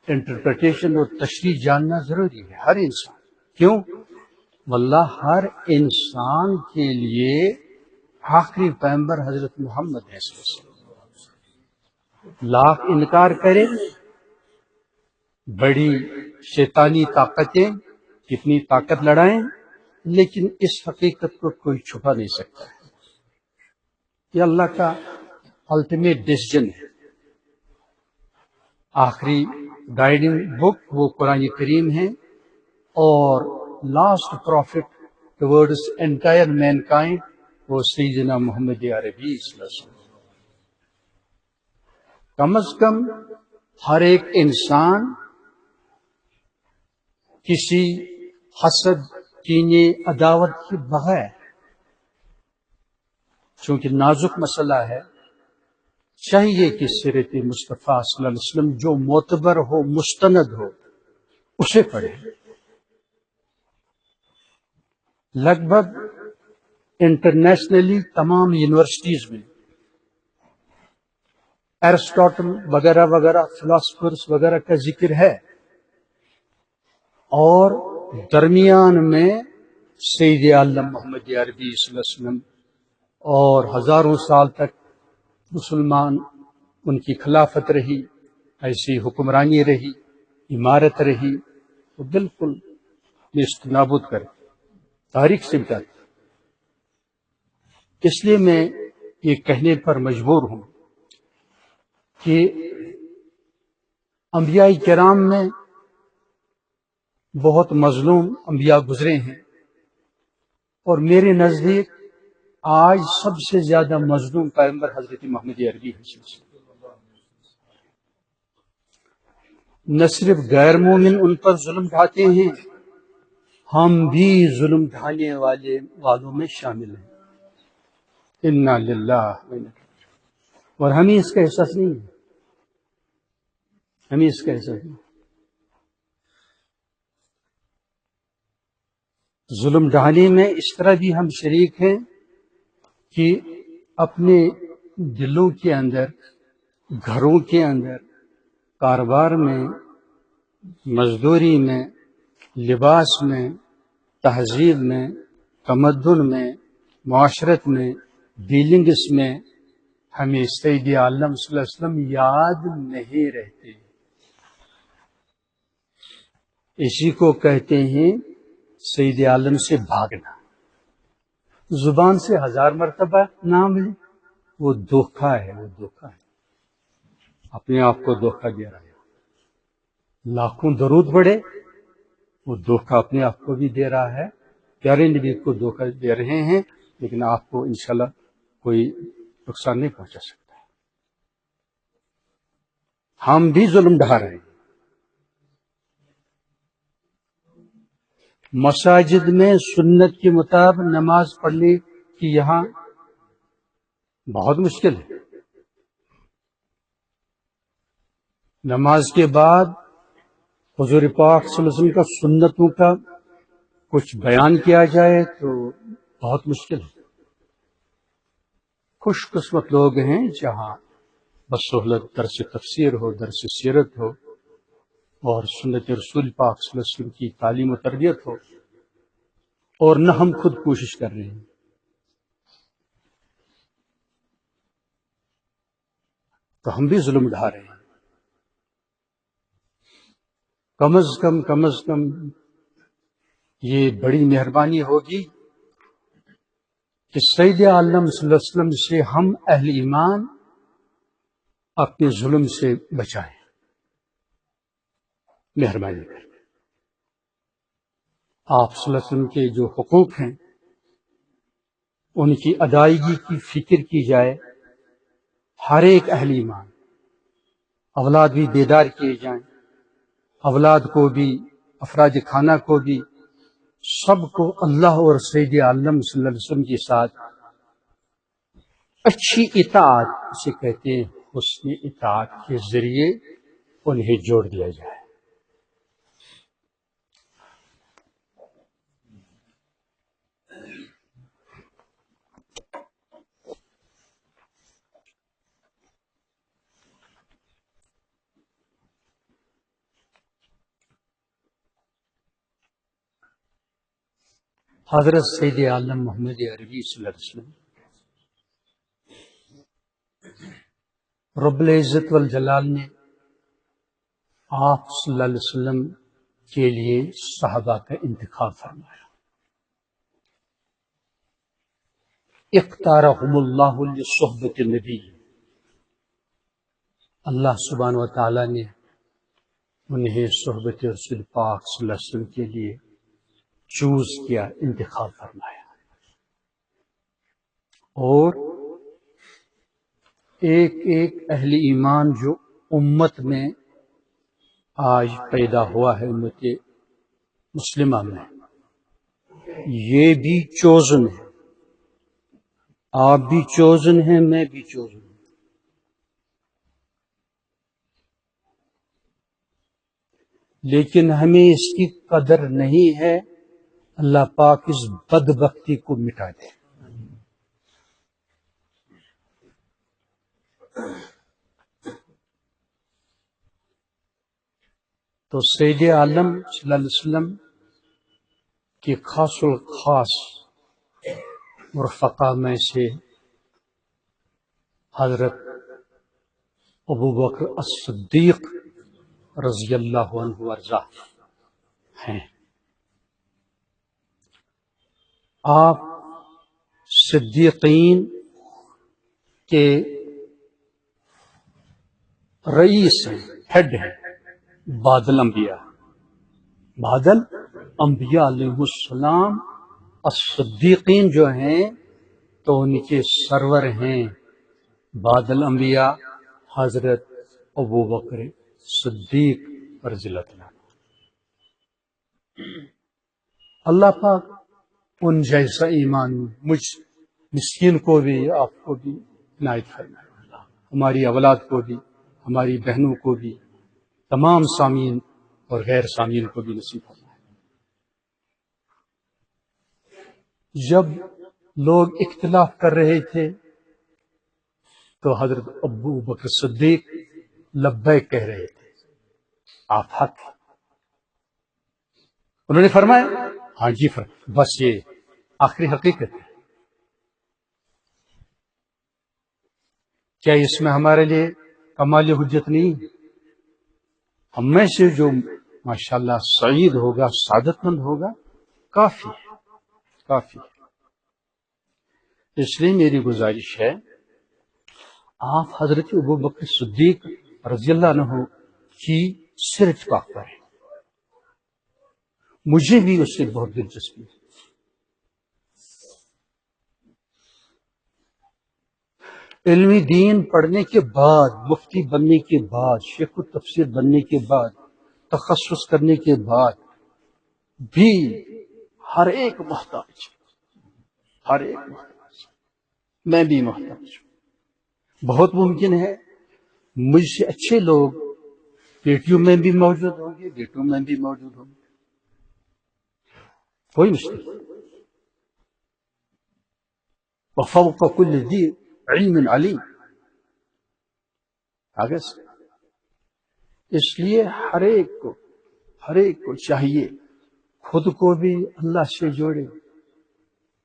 انٹرپریٹیشن اور تشریح جاننا ضروری ہے ہر انسان. کیوں؟ واللہ ہر انسان کے لیے آخری پیغمبر حضرت محمد ہے. لاکھ انکار کرے، بڑی شیطانی طاقتیں کتنی طاقت لڑائیں، لیکن اس حقیقت کو کوئی چھپا نہیں سکتا ہے. یہ اللہ کا الٹیمیٹ ڈیسیجن ہے. آخری گائیڈنگ بک وہ قرآن کریم ہے، اور last profit towards entire main kind وہ سیدنا محمد عربی صلی اللہ علیہ وسلم. کم از کم ہر ایک انسان کسی حسد، کینے، عداوت کے بغیر، چونکہ نازک مسئلہ ہے، چاہیے کہ سیرت مصطفیٰ صلی اللہ علیہ وسلم جو معتبر ہو، مستند ہو، اسے پڑھیں. لگ بھگ انٹرنیشنلی تمام یونیورسٹیز میں ایرسٹاٹل وغیرہ وغیرہ فلاسفرز وغیرہ کا ذکر ہے، اور درمیان میں سید عالم محمد عربی صلی اللہ علیہ وسلم، اور ہزاروں سال تک مسلمان ان کی خلافت رہی، ایسی حکمرانی رہی، عمارت رہی، وہ بالکل نیست نابود کر تاریخ سے بتاتی. اس لیے میں یہ کہنے پر مجبور ہوں کہ انبیاء کرام میں بہت مظلوم انبیاء گزرے ہیں، اور میرے نزدیک آج سب سے زیادہ مظلوم پیغمبر حضرت محمد عربی ہے. نہ صرف غیر مومن ان پر ظلم ڈھاتے ہیں، ہم بھی ظلم ڈھانے والوں میں شامل ہیں. انا للہ و انا الیہ راجعون. اور ہمیں اس کا احساس نہیں ہے، ہمیں اس کا احساس نہیں. ظلم ڈھانے میں اس طرح بھی ہم شریک ہیں کہ اپنے دلوں کے اندر، گھروں کے اندر، کاروبار میں، مزدوری میں، لباس میں، تہذیب میں، تمدن میں، معاشرت میں، ڈیلنگس میں ہمیں سید عالم صلی اللہ علیہ وسلم یاد نہیں رہتے. اسی کو کہتے ہیں سید عالم سے بھاگنا. زبان سے 1000 مرتبہ نام لے، وہ دھوکہ ہے، وہ دھوکہ ہے، اپنے آپ کو دھوکہ دے رہا ہے. لاکھوں درود پڑھے، وہ دھوکہ اپنے آپ کو بھی دے رہا ہے، پیارے نبی کو دھوکہ دے رہے ہیں، لیکن آپ کو انشاءاللہ کوئی نقصان نہیں پہنچا سکتا ہے. ہم بھی ظلم ڈھا رہے ہیں. مساجد میں سنت کے مطابق نماز پڑھنے کی یہاں بہت مشکل ہے. نماز کے بعد حضور پاک صلی اللہ علیہ وسلم کا سنتوں کا کچھ بیان کیا جائے تو بہت مشکل ہے. خوش قسمت لوگ ہیں جہاں بسہولت درس تفسیر ہو، درس سیرت ہو، اور سنت رسول پاک صلی اللہ علیہ وسلم کی تعلیم و تربیت ہو، اور نہ ہم خود کوشش کر رہے ہیں. تو ہم بھی ظلم ڈھا رہے ہیں. کم از کم یہ بڑی مہربانی ہوگی کہ سید عالم صلی اللہ علیہ وسلم سے ہم اہل ایمان اپنے ظلم سے بچائیں. مہربانی کر کے آپ صلی اللہ علیہ وسلم کے جو حقوق ہیں ان کی ادائیگی کی فکر کی جائے. ہر ایک اہل ایمان، اولاد بھی بیدار کیے جائیں، اولاد کو بھی، افراد خانہ کو بھی، سب کو اللہ اور سید عالم صلی اللہ علیہ وسلم کے ساتھ اچھی اطاعت، اسے کہتے ہیں حسن اطاعت، کے ذریعے انہیں جوڑ دیا جائے. حضرت سید عالم محمد عربی صلی اللہ علیہ وسلم رب العزت والجلال نے آپ صلی اللہ علیہ وسلم کے لیے صحابہ کا انتخاب فرمایا. اختارهم اللہ لصحبت النبی، اللہ سبحانہ و تعالی نے انہیں صحبت رسول پاک صلی اللہ علیہ وسلم کے لیے چوز کیا، انتخاب فرمایا. اور ایک ایک اہل ایمان جو امت میں آج پیدا ہوا ہے، امت مسلمہ میں، یہ بھی چوزن ہے. آپ بھی چوزن ہیں، میں بھی چوزن ہوں. لیکن ہمیں اس کی قدر نہیں ہے. اللہ پاک اس بدبختی کو مٹا دے. تو سید عالم صلی اللہ علیہ وسلم کی خاص الخاص رفقا میں سے حضرت ابوبکر الصدیق رضی اللہ عنہ وارضہ ہیں. آپ صدیقین کے رئیس ہیں، ہیڈ ہیں، بعد الانبیاء. بعد الانبیاء علیہ السلام الصدیقین جو ہیں تو ان کے سرور ہیں بعد الانبیاء حضرت ابوبکر صدیق رضی اللہ عنہ. اللہ پاک ان جیسا ایمان مجھ مسکین کو بھی، آپ کو بھی عنایت فرمائے. ہماری اولاد کو بھی، ہماری بہنوں کو بھی، تمام سامعین اور غیر سامعین کو بھی نصیب فرمائے. جب لوگ اختلاف کر رہے تھے تو حضرت ابو بکر صدیق لبیک کہہ رہے تھے، آپ حق. انہوں نے فرمایا ہاں جی بس یہ آخری حقیقت ہے. کیا اس میں ہمارے لیے کمال حجت نہیں؟ ہم میں سے جو ماشاءاللہ سعید ہوگا، سعادت مند ہوگا، کافی ہے، کافی ہے. اس لیے میری گزارش ہے آپ حضرت ابوبکر صدیق رضی اللہ عنہ کی سیر اتفاق کریں. مجھے بھی اس سے بہت دلچسپی ہے. علمی دین پڑھنے کے بعد، مفتی بننے کے بعد، شیخ التفسیر بننے کے بعد، تخصص کرنے کے بعد بھی ہر ایک محتاج، ہر ایک محتاج. میں بھی محتاج ہوں. بہت ممکن ہے مجھ سے اچھے لوگ بیٹیوں میں بھی موجود ہوں گے، بیٹوں میں بھی موجود ہوں گے. کوئی مشکل نہیں. وفوق كل ذي علم علیم. آگے سے اس لیے ہر ایک کو چاہیے خود کو بھی اللہ سے جوڑے،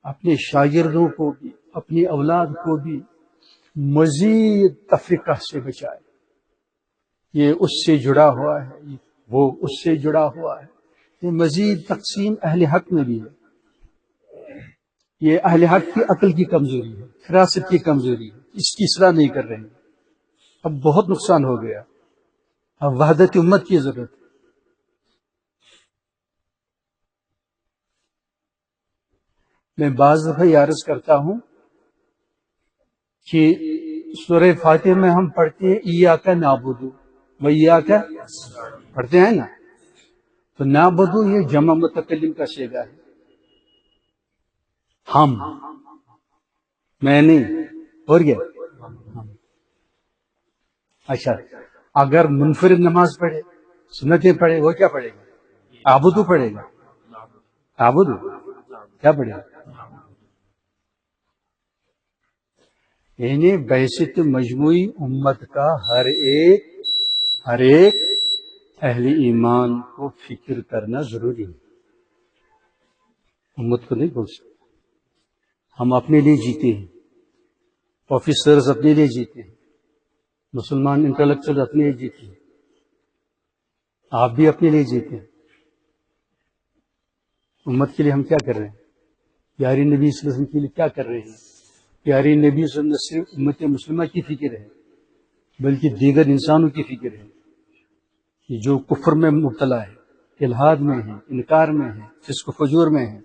اپنے شاگردوں کو بھی، اپنی اولاد کو بھی مزید تفریقہ سے بچائے. یہ اس سے جڑا ہوا ہے، وہ اس سے جڑا ہوا ہے. یہ مزید تقسیم اہل حق میں بھی ہے. یہ اہل حق کی عقل کی کمزوری ہے، فراست کی کمزوری ہے. اس کی اصلاح نہیں کر رہے ہیں. اب بہت نقصان ہو گیا. اب وحدت امت کی ضرورت ہے. میں بعض دفعہ یہ عرض کرتا ہوں کہ سورہ فاتحہ میں ہم پڑھتے ہیں ایاک نعبد و ایاک پڑھتے ہیں نا، تو نعبد یہ جمع متکلم کا صیغہ ہے. ہم، میں نہیں، اور کیا؟ اچھا، اگر منفرد نماز پڑھے، سنتیں پڑھے، وہ کیا پڑھے گا؟ عبدو پڑھے گا. عبدو کیا پڑھے گا؟ یعنی بحیثیت مجموعی امت کا ہر ایک اہل ایمان کو فکر کرنا ضروری ہے. امت کو نہیں بول سکتے. ہم اپنے لیے جیتے ہیں، آفیسرز اپنے لیے جیتے ہیں، مسلمان انٹلیکچوئل اپنے لیے جیتے ہیں، آپ بھی اپنے لیے جیتے ہیں. امت کے لیے ہم کیا کر رہے ہیں؟ پیاری نبی صلی اللہ علیہ وسلم کے لیے کیا کر رہے ہیں؟ پیاری نبی صلی اللہ علیہ وسلم نہ صرف امت مسلمہ کی فکر ہے بلکہ دیگر انسانوں کی فکر ہے کہ جو کفر میں مبتلا ہے، الحاد میں ہے، انکار میں ہے، فسق و فجور میں ہے،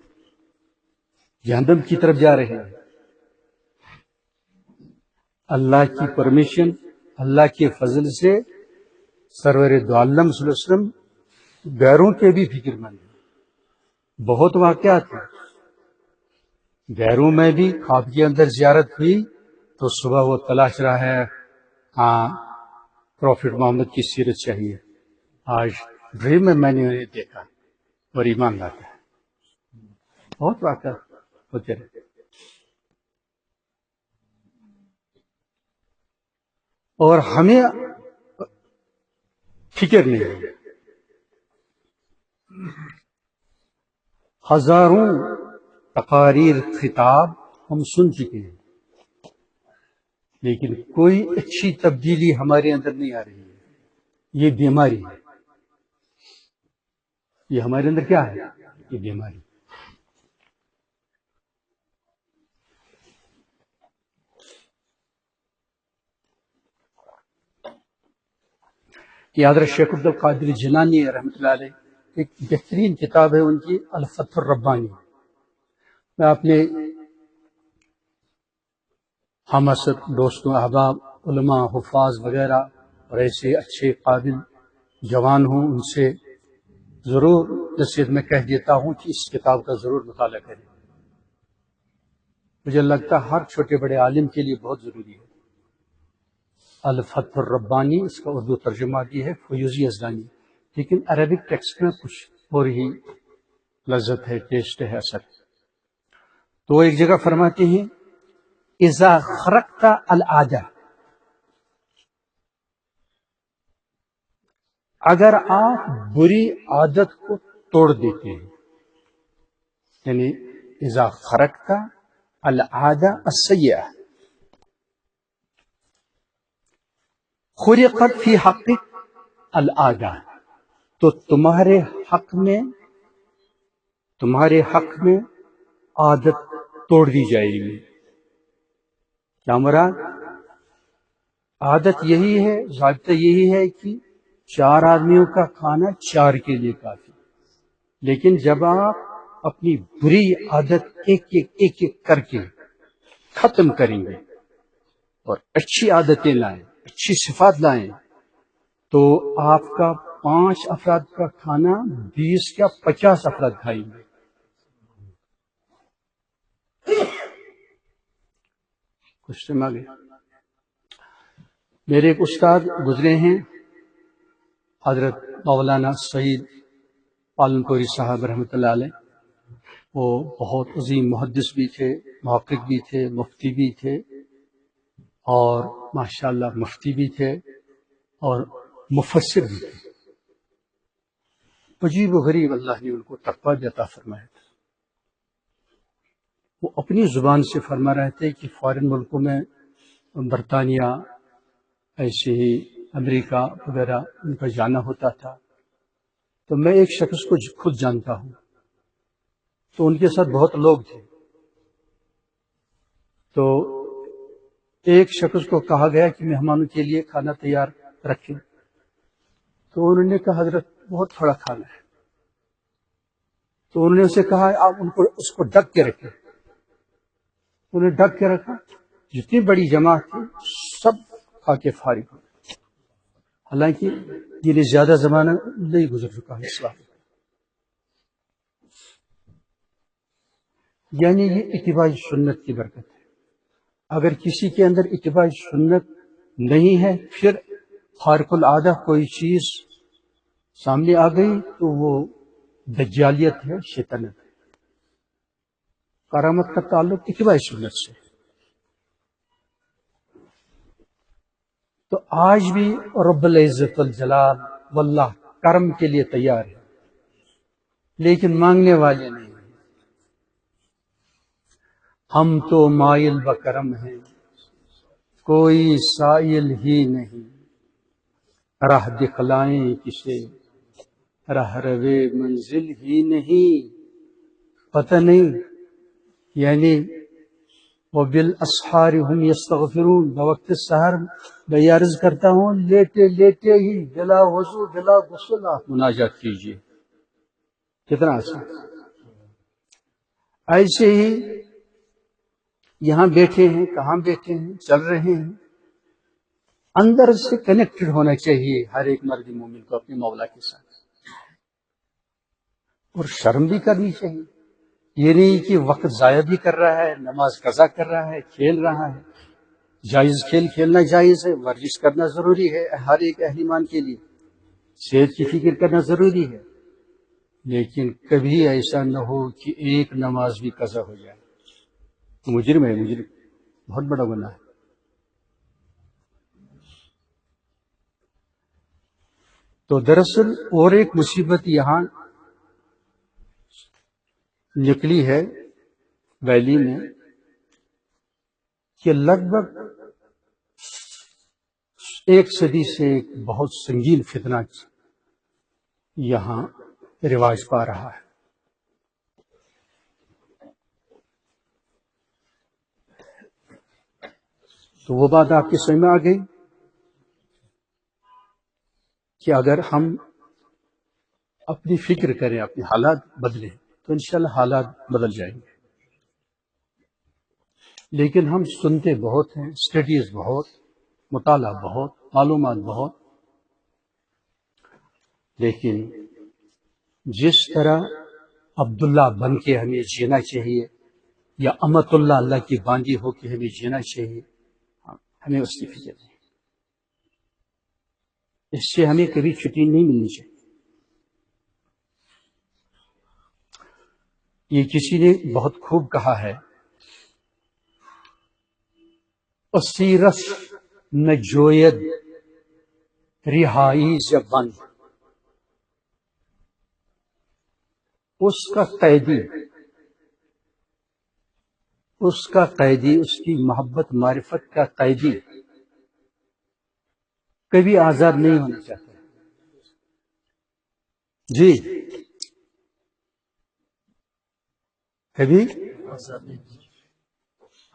جہنم کی طرف جا رہے ہیں. اللہ کی پرمیشن، اللہ کے فضل سے سرور دو عالم صلی اللہ علیہ وسلم غیروں کے بھی فکر مند ہیں. بہت واقعات ہیں، غیروں میں بھی خواب کے اندر زیارت ہوئی تو صبح وہ تلاش رہا ہے، ہاں پروفٹ محمد کی سیرت چاہیے. آج ڈریم میں نے انہیں دیکھا اور ایمان لاتا ہے. بہت واقعات ہوتے رہتے اور ہمیں فکر نہیں ہے. ہزاروں تقاریر خطاب ہم سن چکے ہیں لیکن کوئی اچھی تبدیلی ہمارے اندر نہیں آ رہی ہے. یہ بیماری ہے. یہ ہمارے اندر کیا ہے؟ یہ بیماری. یاد رکھ شیخ عبد القادر جیلانی رحمۃ اللہ علیہ ایک بہترین کتاب ہے ان کی الفتح الربانی. میں اپنے ہمسط دوستوں، احباب، علماء، حفاظ وغیرہ اور ایسے اچھے قابل جوان ہوں ان سے ضرور نصیحت میں کہہ دیتا ہوں کہ اس کتاب کا ضرور مطالعہ کریں. مجھے لگتا ہے ہر چھوٹے بڑے عالم کے لیے بہت ضروری ہے. الفتح الربانی، اس کا اردو ترجمہ بھی ہے فیوزی ازلانی، لیکن عربک ٹیکسٹ میں کچھ اور ہی لذت ہے، ٹیسٹ ہے، اثر. تو ایک جگہ فرماتے ہیں اذا خرقت العادہ، اگر آپ بری عادت کو توڑ دیتے ہیں، یعنی اذا خرقت العادہ السیئہ خرقت فی حق العادہ، تو تمہارے حق میں عادت توڑ دی جائے گی. کیا مراد؟ عادت یہی ہے، ضابطہ یہی ہے کہ 4 آدمیوں کا کھانا 4 کے لیے کافی. لیکن جب آپ اپنی بری عادت ایک کر کے ختم کریں گے اور اچھی عادتیں لائیں، اچھی صفات لائیں، تو آپ کا 5 افراد کا کھانا 20 یا 50 افراد کھائیں گے. کچھ سمجھ گئے؟ میرے ایک استاد گزرے ہیں حضرت مولانا سعید پالنپوری صاحب رحمۃ اللہ علیہ. وہ بہت عظیم محدث بھی تھے، محقق بھی تھے، مفتی بھی تھے، اور ماشاءاللہ مفتی بھی تھے اور مفسر بھی تھے. عجیب و غریب اللہ نے ان کو تقویٰ عطا فرمایا تھا. وہ اپنی زبان سے فرما رہے تھے کہ فارن ملکوں میں برطانیہ، ایسے ہی امریکہ وغیرہ ان کا جانا ہوتا تھا. تو میں ایک شخص کو خود جانتا ہوں، تو ان کے ساتھ بہت لوگ تھے. تو ایک شخص کو کہا گیا کہ مہمانوں کے لیے کھانا تیار رکھیں. تو انہوں نے کہا حضرت بہت تھوڑا کھانا ہے. تو انہوں نے اسے کہا آپ اس کو ڈھک کے رکھیں. انہیں ڈھک کے رکھا. جتنی بڑی جماعت تھی سب کھا کے فارغ ہو. حالانکہ یہ زیادہ زمانہ نہیں گزر چکا ہے اسلام. یعنی یہ اتباع سنت کی برکت ہے. اگر کسی کے اندر اتباع سنت نہیں ہے، پھر خارق العادہ کوئی چیز سامنے آ گئی تو وہ دجالیت ہے، شیطنت ہے. کرامت کا تعلق اتباع سنت سے. تو آج بھی رب العزت والجلال واللہ کرم کے لیے تیار ہے، لیکن مانگنے والے نہیں. ہم تو مائل بکرم ہیں، کوئی سائل ہی نہیں، راہ دکھلائیں کسے، راہ روے منزل ہی نہیں، پتہ نہیں یعنی وبالاسحار ہم یستغفرون، بوقت سحر میں یہ عرض کرتا ہوں لیٹے لیٹے ہی بلا وضو بلا غسل آپ مناجات کیجیے، کتنا آسان۔ ایسے ہی یہاں بیٹھے ہیں، کہاں بیٹھے ہیں، چل رہے ہیں، اندر سے کنیکٹڈ ہونا چاہیے ہر ایک مرد مومن کو اپنے مولا کے ساتھ، اور شرم بھی کرنی چاہیے۔ یہ نہیں کہ وقت ضائع بھی کر رہا ہے، نماز قضا کر رہا ہے، کھیل رہا ہے، جائز کھیل کھیلنا جائز ہے، ورزش کرنا ضروری ہے ہر ایک اہل ایمان کے لیے، صحت کی فکر کرنا ضروری ہے، لیکن کبھی ایسا نہ ہو کہ ایک نماز بھی قضا ہو جائے، مجرم ہے، مجرم، بہت بڑا گناہ ہے۔ تو دراصل اور ایک مصیبت یہاں نکلی ہے ویلی میں کہ لگ بھگ 1 صدی سے ایک بہت سنگین فتنہ یہاں رواج پا رہا ہے۔ تو وہ بات آپ کی سمجھ میں آ گئی کہ اگر ہم اپنی فکر کریں، اپنے حالات بدلیں تو انشاءاللہ حالات بدل جائیں گے، لیکن ہم سنتے بہت ہیں، اسٹڈیز بہت، مطالعہ بہت، معلومات بہت، لیکن جس طرح عبداللہ بن کے ہمیں جینا چاہیے یا امت اللہ کی باندھی ہو کے ہمیں جینا چاہیے، ہمیں اس کی فکر نہیں، اس سے ہمیں کبھی چھٹی نہیں ملنی چاہیے۔ یہ کسی نے بہت خوب کہا ہے، اسیرس نہ جوید رہائی زبان، اس کا قیدی، اس کی محبت معرفت کا قیدی کبھی آزاد نہیں ہونا چاہتا۔ جی، کبھی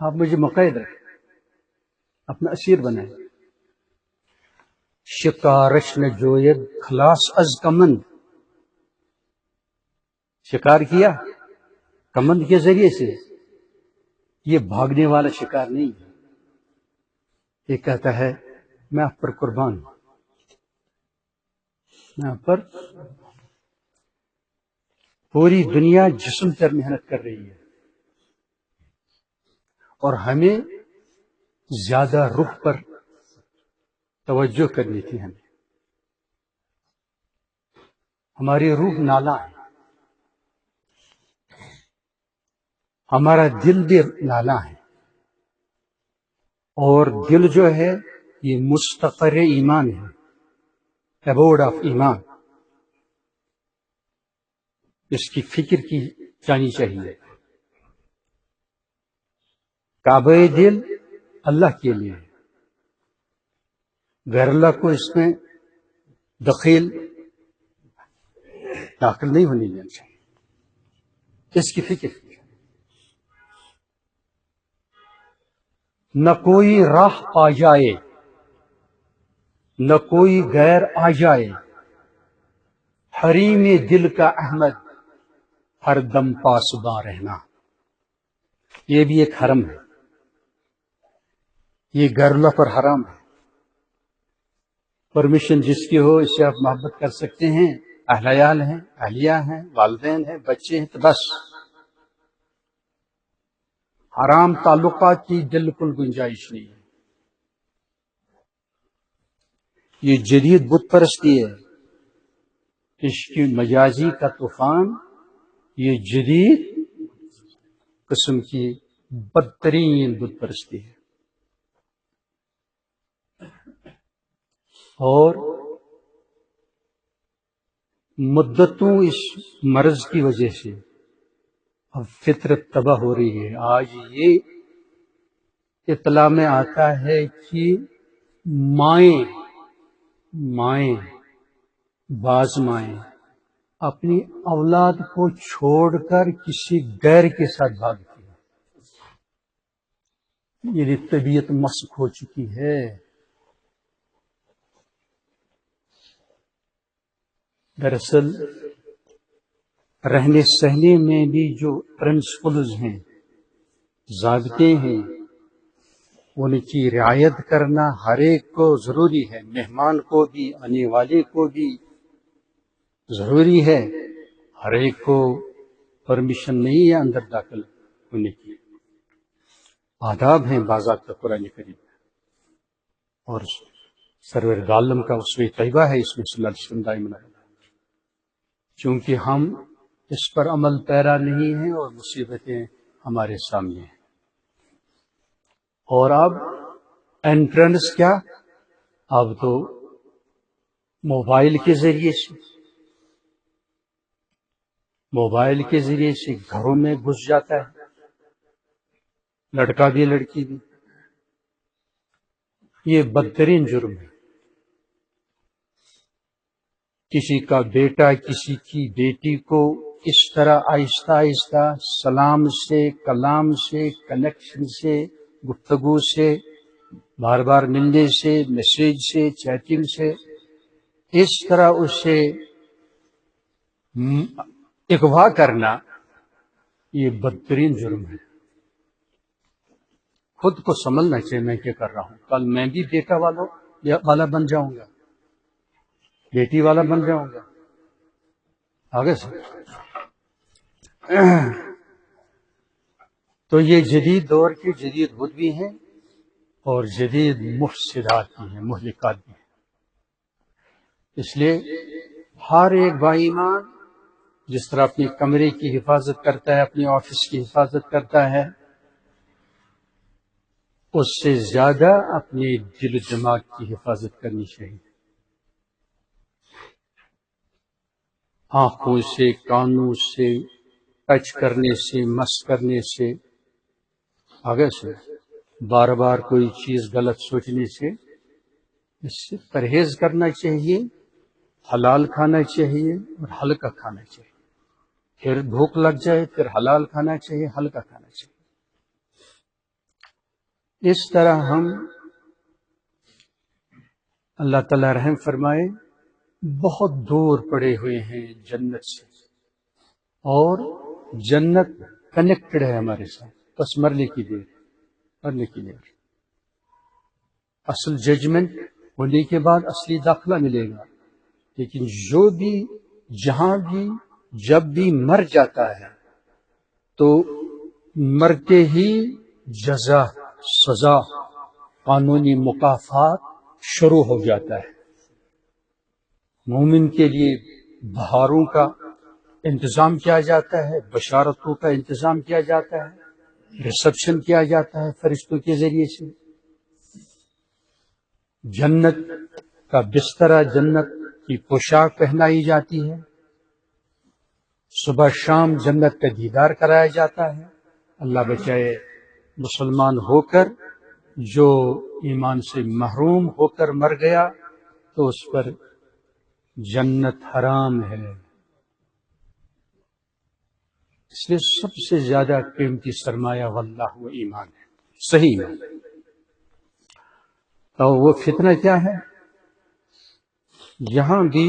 آپ مجھے مقید رکھیں، اپنا اسیر بنائیں۔ شکارش نہ جوید خلاص از کمند، شکار کیا کمند کے ذریعے سے، یہ بھاگنے والا شکار نہیں ہے، یہ کہتا ہے میں آپ پر قربان ہوں، میں آپ پر، پوری دنیا جسم پر محنت کر رہی ہے اور ہمیں زیادہ روح پر توجہ کرنی تھی، ہماری روح نالا ہے، ہمارا دل بھی نالا ہے، اور دل جو ہے یہ مستقر ایمان ہے، ایبوڈ آف ایمان، اس کی فکر کی جانی چاہیے۔ کعبہ دل اللہ کے لیے ہے، غیر اللہ کو اس میں داخل نہیں ہونے دینا چاہیے، اس کی فکر۔ نہ کوئی راہ پا جائے، نہ کوئی غیر آ جائے، حریم دل کا احمد ہر دم پاسباں رہنا، یہ بھی ایک حرم ہے، یہ غیر اللہ پر حرام ہے۔ پرمیشن جس کی ہو اس سے آپ محبت کر سکتے ہیں، اہل عیال ہیں، اہلیہ ہیں، والدین ہیں، بچے ہیں، تو بس، حرام تعلقات کی بالکل گنجائش نہیں ہے۔ یہ جدید بت پرستی ہے، عشق مجازی کا طوفان، یہ جدید قسم کی بدترین بت پرستی ہے، اور مدتوں اس مرض کی وجہ سے اب فطرت تباہ ہو رہی ہے. آج یہ اطلاع میں آتا ہے کہ مائیں بعض مائیں اپنی اولاد کو چھوڑ کر کسی غیر کے ساتھ بھاگتی ہے. یہ طبیعت مسخ ہو چکی ہے. دراصل رہنے سہنے میں بھی جو پرنسپلز ہیں، ضابطے ہیں، ان کی رعایت کرنا ہر ایک کو ضروری ہے. مہمان کو بھی، آنے والے کو بھی ضروری ہے. ہر ایک کو پرمیشن نہیں ہے اندر داخل ہونے کی. آداب ہیں باضابطہ قرآن کریم اور سرور عالم کا اسوہ طیبہ ہے اس میں صلی اللہ علیہ وسلم دائما. چونکہ ہم اس پر عمل پیرا نہیں ہیں اور مصیبتیں ہمارے سامنے ہیں. اور اب انٹرنس کیا؟ اب تو موبائل کے ذریعے سے گھروں میں گھس جاتا ہے، لڑکا بھی لڑکی بھی. یہ بدترین جرم ہے. کسی کا بیٹا کسی کی بیٹی کو اس طرح آہستہ آہستہ سلام سے، کلام سے، کنیکشن سے، گفتگو سے، بار بار ملنے سے، میسیج سے، چیٹنگ سے، اس طرح اسے اغوا کرنا، یہ بدترین جرم ہے. خود کو سنبھلنا چاہیے. میں کیا کر رہا ہوں؟ کل میں بھی بیٹا والا بن جاؤں گا، بیٹی والا بن جاؤں گا. آگے سے تو یہ جدید دور کے جدید خود بھی ہیں اور جدید مفسدات بھی ہیں، مہلکات بھی ہیں. اس لیے ہر ایک بھائی ایمان جس طرح اپنے کمرے کی حفاظت کرتا ہے، اپنے آفس کی حفاظت کرتا ہے، اس سے زیادہ اپنے دل و دماغ کی حفاظت کرنی چاہیے. آنکھوں سے، کانوں سے، ٹچ کرنے سے، مس کرنے سے، آگے سے بار بار کوئی چیز غلط سوچنے سے، اس سے پرہیز کرنا چاہیے. حلال کھانا چاہیے اور ہلکا کھانا چاہیے. پھر بھوک لگ جائے پھر حلال کھانا چاہیے، ہلکا کھانا چاہیے. اس طرح ہم اللہ تعالی رحم فرمائے بہت دور پڑے ہوئے ہیں جنت سے، اور جنت کنیکٹڈ ہے ہمارے ساتھ. بس مرنے کی دیر. اصل ججمنٹ ہونے کے بعد اصلی داخلہ ملے گا. لیکن جو بھی جہاں بھی جب بھی مر جاتا ہے تو مرتے ہی جزا، سزا، قانونی مکافات شروع ہو جاتا ہے. مومن کے لیے بہاروں کا انتظام کیا جاتا ہے، بشارتوں کا انتظام کیا جاتا ہے، ریسپشن کیا جاتا ہے فرشتوں کے ذریعے سے. جنت کا بستر، جنت کی پوشاک پہنائی جاتی ہے. صبح شام جنت کا دیدار کرایا جاتا ہے. اللہ بچائے مسلمان ہو کر جو ایمان سے محروم ہو کر مر گیا تو اس پر جنت حرام ہے. اس لیے سب سے زیادہ قیمتی سرمایہ واللہ و ایمان ہے، صحیح ہے. تو وہ فتنہ کیا ہے؟ یہاں بھی،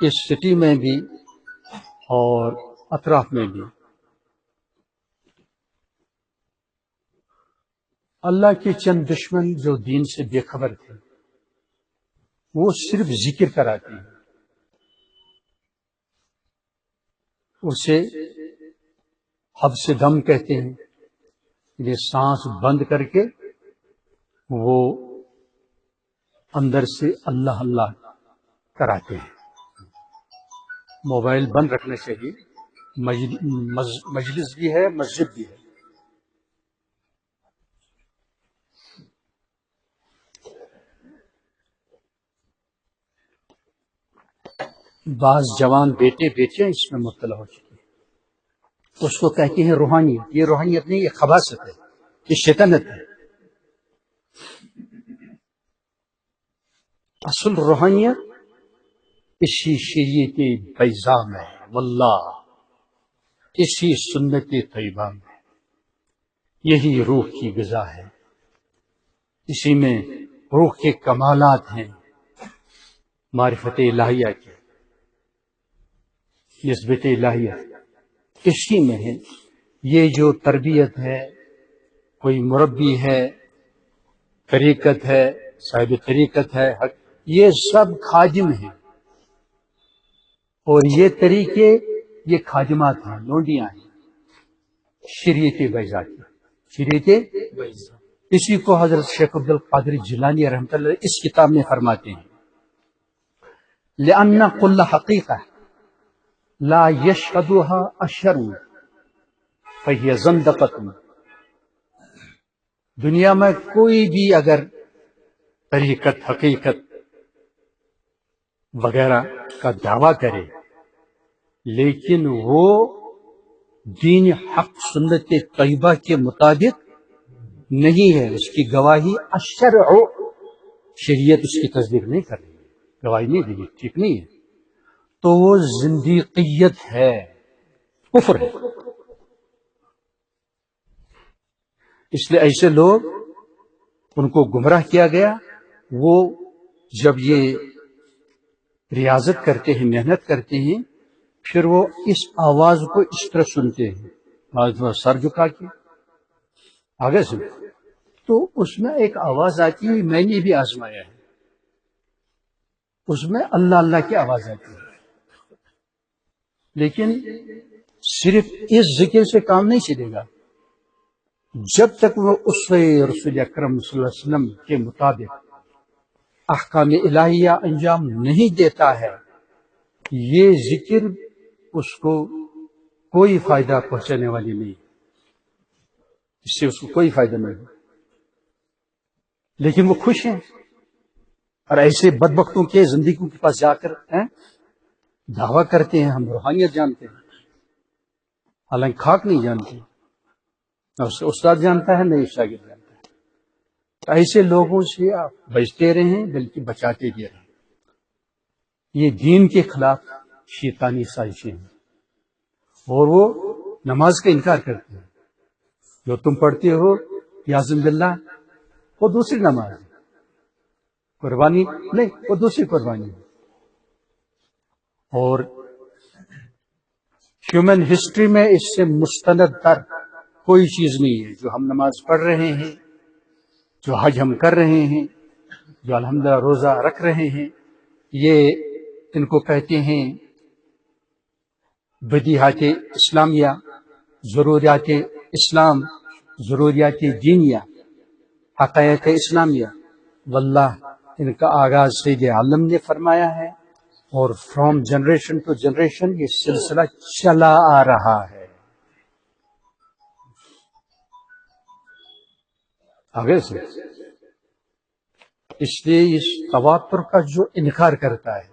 اس سٹی میں بھی اور اطراف میں بھی اللہ کے چند دشمن جو دین سے بے خبر تھے، وہ صرف ذکر کراتے ہیں. اسے حبس دم کہتے ہیں. یہ سانس بند کر کے وہ اندر سے اللہ اللہ کراتے ہیں. موبائل بند رکھنا چاہیے. مجلس بھی ہے، مسجد بھی ہے. بعض جوان بیٹے بیٹیاں اس میں مبتلا ہو چکے ہیں. اس کو کہتے ہیں روحانیت. یہ روحانیت نہیں، یہ خباثت ہے، یہ شیطنت ہے. اصل روحانیت اسی شریعت بیضاء میں ہے، واللہ اسی سنت طیبہ میں. یہی روح کی غذا ہے، اسی میں روح کے کمالات ہیں، معرفت الہیہ کے، نسبت الہیہ اسی میں ہے. یہ جو تربیت ہے، کوئی مربی ہے، طریقت ہے، صاحب طریقت ہے، یہ سب خادم ہیں. اور یہ طریقے یہ خادمات ہیں، لونڈیاں ہیں شریعت بیضاء کی. شریعت بیضاء اسی کو حضرت شیخ عبد القادر جیلانی رحمۃ اللہ اس کتاب میں فرماتے ہیں، لأن كل حقیقہ لا يشهدها الشرع فهي زندقة. دنیا میں کوئی بھی اگر طریقت، حقیقت وغیرہ کا دعویٰ کرے لیکن وہ دین حق سنت طیبہ کے مطابق نہیں ہے، اس کی گواہی الشرع، شریعت اس کی تصدیق نہیں کر رہی ہے، گواہی نہیں دے گی، ٹھیک نہیں ہے، تو وہ زندیقیت ہے، کفر ہے. اس لیے ایسے لوگ، ان کو گمراہ کیا گیا. وہ جب یہ ریاضت کرتے ہیں، محنت کرتے ہیں، پھر وہ اس آواز کو اس طرح سنتے ہیں، آج وہ سر جھکا کے آگے سے، تو اس میں ایک آواز آتی ہے، میں نے بھی آزمایا ہے، اس میں اللہ اللہ کی آواز آتی ہے. لیکن صرف اس ذکر سے کام نہیں چلے گا جب تک وہ اس رسول اکرم صلی اللہ علیہ وسلم کے مطابق احکام الہیہ انجام نہیں دیتا ہے. یہ ذکر اس کو کوئی فائدہ پہنچانے والی نہیں، اس سے اس کو کوئی فائدہ نہیں. لیکن وہ خوش ہیں، اور ایسے بدبختوں کے زندگیوں کے پاس جا کر دعویٰ کرتے ہیں ہم روحانیت جانتے ہیں، حالانکہ خاک نہیں جانتے، نہ اس استاد جانتا ہے نہ شاگرد جانتا ہے. ایسے لوگوں سے آپ بچتے رہیں بلکہ بچاتے بھی رہیں. یہ دین کے خلاف شیطانی سازشیں ہیں، اور وہ نماز کا انکار کرتے ہیں. جو تم پڑھتے ہو یعظم باللہ، وہ دوسری نماز ہے، قربانی نہیں، وہ دوسری قربانی ہے. اور ہیومن ہسٹری میں اس سے مستند تر کوئی چیز نہیں ہے. جو ہم نماز پڑھ رہے ہیں، جو حج ہم کر رہے ہیں، جو الحمدللہ روزہ رکھ رہے ہیں، یہ ان کو کہتے ہیں بدیہات اسلامیہ، ضروریات اسلام، ضروریات دینیہ، حقائق اسلامیہ. واللہ ان کا آغاز سید عالم نے فرمایا ہے، اور فرام جنریشن ٹو جنریشن یہ سلسلہ چلا آ رہا ہے. آگے سے اس لیے اس تواتر کا جو انکار کرتا ہے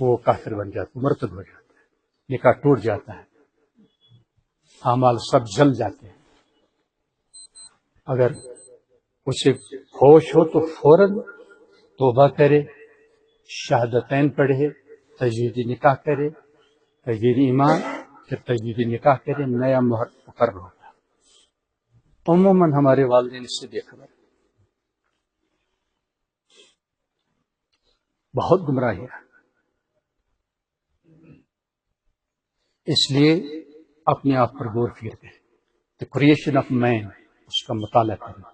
وہ کافر بن جاتا ہے، مرتد ہو جاتا ہے، نکاح ٹوٹ جاتا ہے، اعمال سب جل جاتے ہیں. اگر اسے ہوش ہو تو فوراً توبہ کرے، شہادتین پڑھے، تجدید نکاح کرے، تجدید ایمان، پھر تجدید نکاح کرے، نیا مہر مقرر ہوگا. عموماً ہمارے والدین اس سے بے خبر، بہت گمراہی ہے. اس لیے اپنے آپ پر غور فکر کریں. دی کریشن آف مین، اس کا مطالعہ کرنا،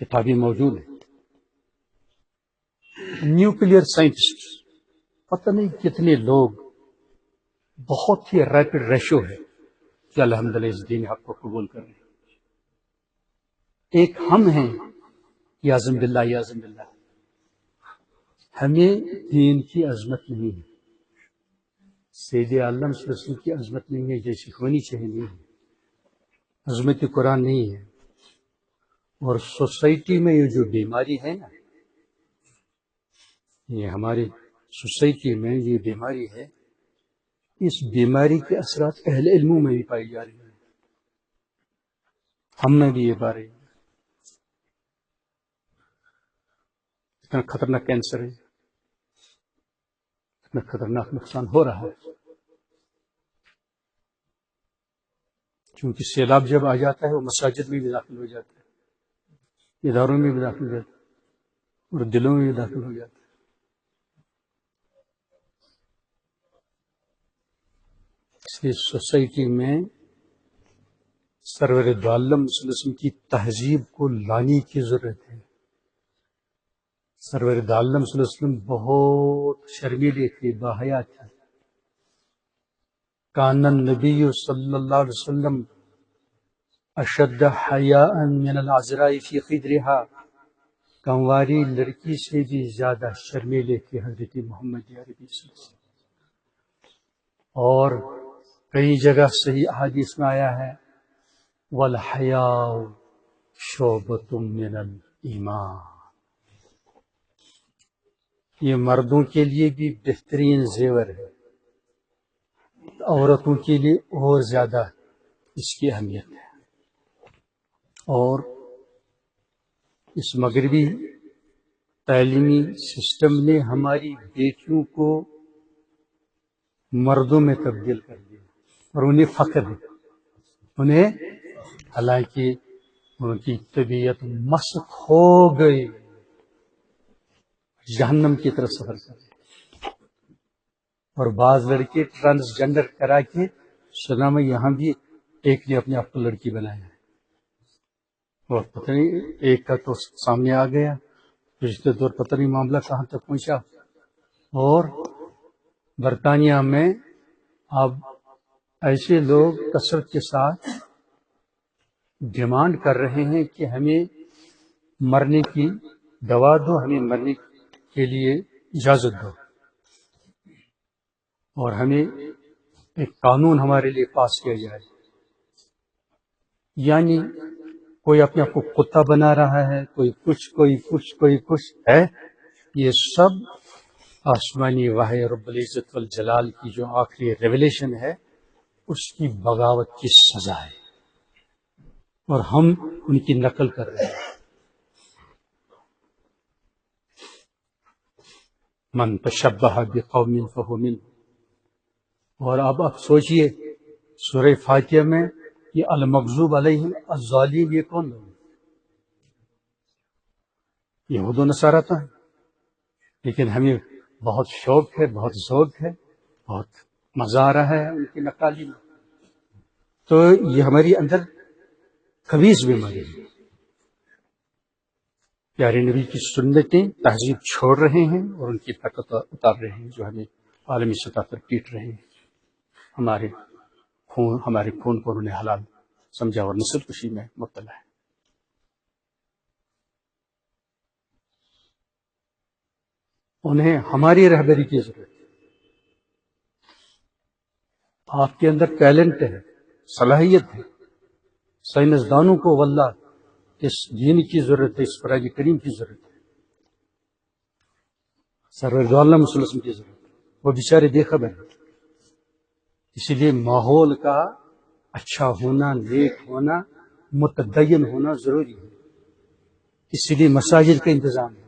کتابیں موجود ہیں. نیوکلیئر سائنٹسٹ، پتہ نہیں کتنے لوگ، بہت ہی ریپڈ ریشو ہے جو الحمدللہ اس دین حق کو قبول کر رہے ہیں. ایک ہم ہیں، یعظم باللہ یعظم باللہ، ہمیں دین کی عظمت نہیں ہے، سید عالم صلی اللہ علیہ وسلم کی عظمت نہیں ہے جیسی ہونی چاہیے، نہیں ہے، عظمت قرآن نہیں ہے. اور سوسائٹی میں یہ جو بیماری ہے نا، یہ ہماری سوسائٹی میں یہ بیماری ہے، اس بیماری کے اثرات اہل علموں میں بھی پائی جا رہی ہیں، ہم میں بھی یہ پا رہی ہیں۔ اتنا خطرناک کینسر ہے، اتنا خطرناک نقصان ہو رہا ہے، کیونکہ سیلاب جب آ جاتا ہے وہ مساجد میں بھی داخل ہو جاتا ہے، اداروں میں بھی داخل ہو جاتا ہے، اور دلوں میں بھی داخل ہو جاتا ہے۔ اس لیے سوسائٹی میں سرور دو عالم صلی اللہ علیہ وسلم کی تہذیب کو لانے کی ضرورت ہے۔ سرور دو عالم صلی اللہ علیہ وسلم بہت شرمیلے تھے، باحیا تھے۔ کان النبی صلی اللہ علیہ وسلم اشد حیاء من العذراء فی خدرہا، کنواری لڑکی سے بھی زیادہ شرمیلے تھے حضرت محمد عربی صلی اللہ علیہ وسلم۔ اور کئی جگہ صحیح احادیث میں آیا ہے والحیاء شعبۃ من الایمان، یہ مردوں کے لیے بھی بہترین زیور ہے، عورتوں کے لیے اور زیادہ اس کی اہمیت ہے۔ اور اس مغربی تعلیمی سسٹم نے ہماری بیٹیوں کو مردوں میں تبدیل کر دیا، اور انہیں فخر ہے، انہیں حالانکہ ان کی طبیعت مسخ ہو گئی، جہنم کی طرف سفر کر رہے۔ اور بعض لڑکے ٹرانسجنڈر کرا کے سنا میں یہاں بھی ایک نے اپنے آپ کو لڑکی بنایا ہے، اور پتہ نہیں ایک کا تو سامنے آ گیا، رشتے دور پتہ نہیں معاملہ کہاں تک پہنچا۔ اور برطانیہ میں اب ایسے لوگ کثرت کے ساتھ ڈیمانڈ کر رہے ہیں کہ ہمیں مرنے کی دوا دو، ہمیں مرنے کے لیے اجازت دو، اور ہمیں ایک قانون ہمارے لیے پاس کیا جائے۔ یعنی کوئی اپنے آپ کو کتا بنا رہا ہے، کوئی کچھ ہے۔ یہ سب آسمانی وحی رب العزت والجلال کی جو آخری ریولیشن ہے اس کی بغاوت کی سزا ہے، اور ہم ان کی نقل کر رہے ہیں۔ من تشبہ بقوم فہو منہم۔ اور اب آپ سوچئے سورہ فاتحہ میں یہ المغضوب علیہم الضالین، یہ کون لوگ؟ یہود و نصارہ تو ہیں، لیکن ہمیں بہت شوق ہے، بہت ذوق ہے، بہت مزہ آ رہا ہے ان کی نقالی میں۔ تو یہ ہماری اندر خبیث بیماری ہے۔ پیارے نبی کی سنتیں تہذیب چھوڑ رہے ہیں اور ان کی طاقت اتار رہے ہیں، جو ہمیں عالمی سطح پر پیٹ رہے ہیں۔ ہمارے خون کو انہوں نے حلال سمجھا اور نسل کشی میں مبتلا ہے۔ انہیں ہماری رہبری کی ضرورت ہے۔ آپ کے اندر ٹیلنٹ ہے، صلاحیت ہے، سائنسدانوں کو واللہ اس دین کی ضرورت ہے، اس قرآن کریم کی ضرورت ہے، سرور دو عالم صلی اللہ علیہ وسلم کی ضرورت ہے۔ وہ بیچارے بے خبر ہیں۔ اسی لیے ماحول کا اچھا ہونا، نیک ہونا، متدین ہونا ضروری ہے۔ اسی لیے مساجد کا انتظام ہے،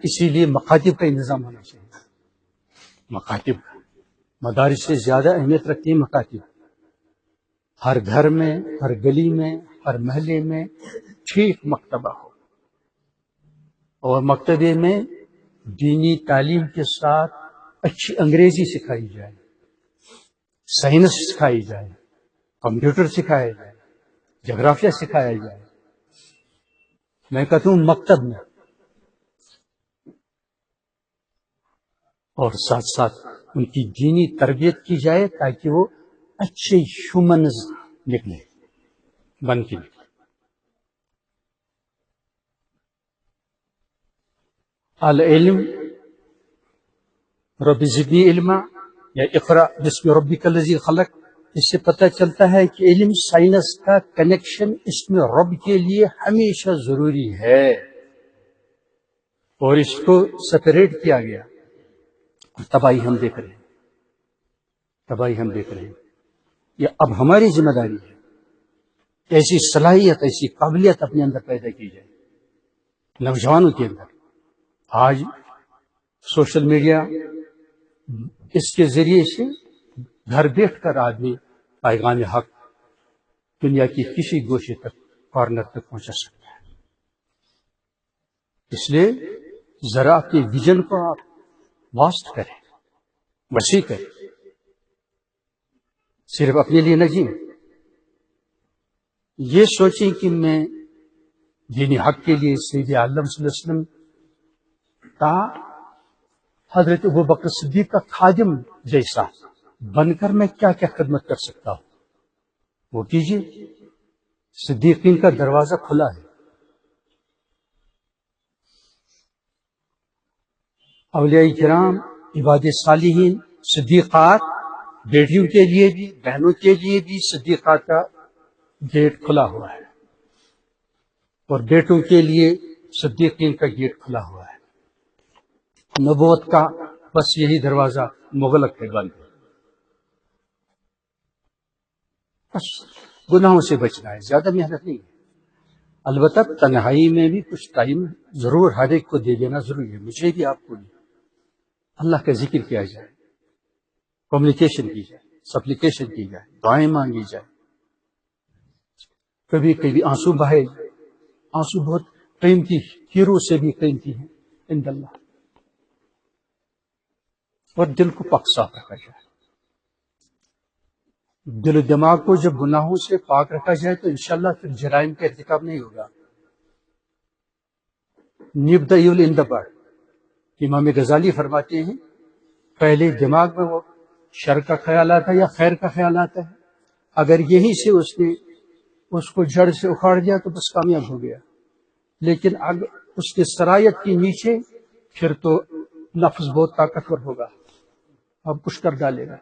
اسی لیے مکاتب کا انتظام ہونا چاہیے۔ مکاتب کا مدارس سے زیادہ اہمیت رکھتی ہیں مکاتب۔ ہر گھر میں، ہر گلی میں، ہر محلے میں ٹھیک مکتبہ ہو، اور مکتبے میں دینی تعلیم کے ساتھ اچھی انگریزی سکھائی جائے، سائنس سکھائی جائے، کمپیوٹر سکھایا جائے، جغرافیہ سکھایا جائے۔ میں کہتا ہوں مکتب میں، اور ساتھ ساتھ ان کی دینی تربیت کی جائے تاکہ وہ اچھے ہیومنز نکلے، بن کے نکلے۔ العلم رب زدنی علما، یا اقرا بسم ربک الذی خلق، اس سے پتہ چلتا ہے کہ علم سائنس کا کنیکشن اس میں رب کے لیے ہمیشہ ضروری ہے، اور اس کو سپریٹ کیا گیا، تباہی ہم دیکھ رہے ہیں۔ تباہی ہم دیکھ رہے ہیں. یہ اب ہماری ذمہ داری ہے ایسی صلاحیت ایسی قابلیت اپنے اندر پیدا کی جائے نوجوانوں کے اندر. آج سوشل میڈیا اس کے ذریعے سے گھر بیٹھ کر آدمی پیغام حق دنیا کی کسی گوشے تک کارنر تک پہنچا سکتا ہے. اس لیے ذرا اپنے ویژن کو آپ واسط کریں وسیع کریں صرف اپنے لیے نہ جئیں. یہ سوچیں کہ میں دین حق کے لیے سید عالم صلی اللہ علیہ وسلم کا حضرت ابوبکر صدیق کا خادم جیسا بن کر میں کیا کیا خدمت کر سکتا ہوں وہ کیجیے. صدیقین کا دروازہ کھلا ہے. اولیاء کرام عباد صالحین صدیقات بیٹیوں کے لیے بھی بہنوں کے لیے بھی صدیقات کا گیٹ کھلا ہوا ہے اور بیٹوں کے لیے صدیقین کا گیٹ کھلا ہوا ہے. نبوت کا بس یہی دروازہ مغلق ہے بند. بس گناہوں سے بچنا ہے زیادہ محنت نہیں ہے. البتہ تنہائی میں بھی کچھ ٹائم ضرور ہر ایک کو دے دینا ضروری ہے. مجھے بھی آپ کو بھی اللہ کا ذکر کیا جائے کمیونیکیشن کی جائے سپلیکیشن کی جائے دعائیں مانگی جائے کبھی کبھی آنسو بہائے. آنسو بہت قیمتی ہیرو سے بھی قیمتی ہیں عند اللہ. اور دل کو پاک صاف رکھا جائے. دل و دماغ کو جب گناہوں سے پاک رکھا جائے تو انشاءاللہ پھر جرائم کا ارتکاب نہیں ہوگا. نبدأ الانتباہ امام غزالی فرماتے ہیں پہلے دماغ میں وہ شر کا خیال آتا ہے یا خیر کا خیال آتا ہے. اگر یہیں سے اس نے اس کو جڑ سے اکھاڑ دیا تو بس کامیاب ہو گیا. لیکن اگر اس کے سرایت کے نیچے پھر تو نفس بہت طاقتور ہوگا اب کچھ کر ڈالے گا.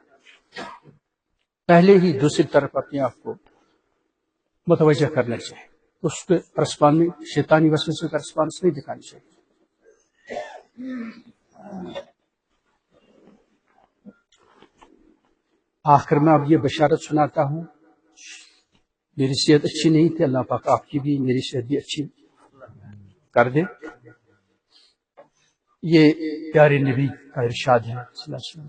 پہلے ہی دوسری طرف اپنے آپ کو متوجہ کرنا چاہیے. اس کے رسپان میں شیطانی وسوسے کا رسپانس نہیں دکھانی چاہیے. آخر میں اب یہ بشارت سناتا ہوں. میری صحت اچھی نہیں تھی. اللہ پاک آپ کی بھی میری صحت بھی اچھی کر دے. یہ پیارے نبی کا ارشاد ہے صلی اللہ علیہ وسلم.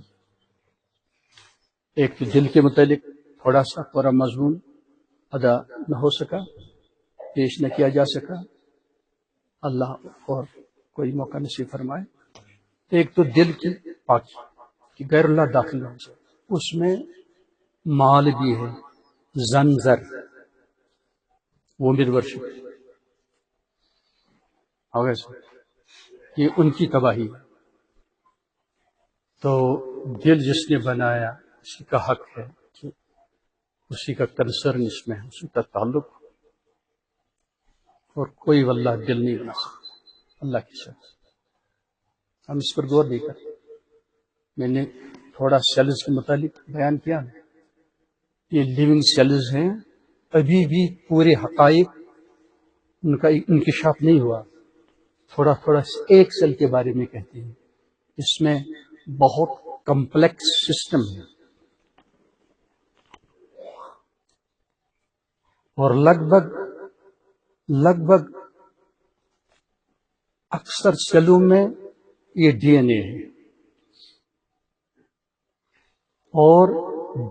ایک تو دل کے متعلق تھوڑا سا پورا مضمون ادا نہ ہو سکا پیش نہ کیا جا سکا. اللہ اور کوئی موقع نصیب فرمائے. ایک تو دل کی پاکی کہ غیر اللہ داخل ہو جائے. اس میں مال بھی ہے زنزر وہ ورشپ یہ ان کی تباہی ہے. تو دل جس نے بنایا اسی کا حق ہے کہ اسی کا کنسرن اس میں ہے اسی کا تعلق. اور کوئی واللہ دل نہیں بنا سکتا اللہ کی شخص. ہم اس پر غور نہیں کرتے. میں نے تھوڑا سیلز کے متعلق بیان کیا ہے. یہ لیونگ سیلز ہیں ابھی بھی پورے حقائق ان کا انکشاف نہیں ہوا. تھوڑا تھوڑا ایک سیل کے بارے میں کہتے ہیں. اس میں بہت کمپلیکس سسٹم ہے اور لگ بھگ اکثر سیلوں میں یہ ڈی این اے ہے. اور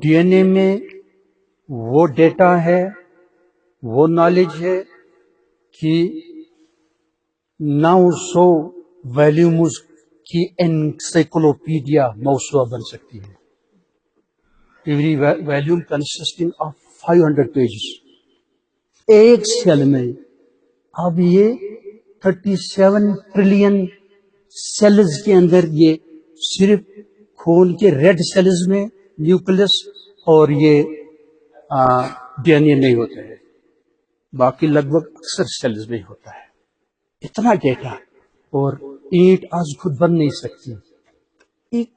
ڈی این اے میں وہ ڈیٹا ہے وہ نالج ہے کہ 900 ویلیومز کی انسائکلوپیڈیا موسوعہ بن سکتی ہے. Every Valium consisting of 500 pages. ایک سیل میں اب یہ 37 ٹریلین سیلز کے اندر یہ صرف خون کے ریڈ سیلز میں نیوکلس اور یہ ڈی این اے نہیں ہوتا ہے. باقی لگ بھگ اکثر سیلز میں ہوتا ہے. اتنا ڈیٹا اور اینٹ آج خود بن نہیں سکتی.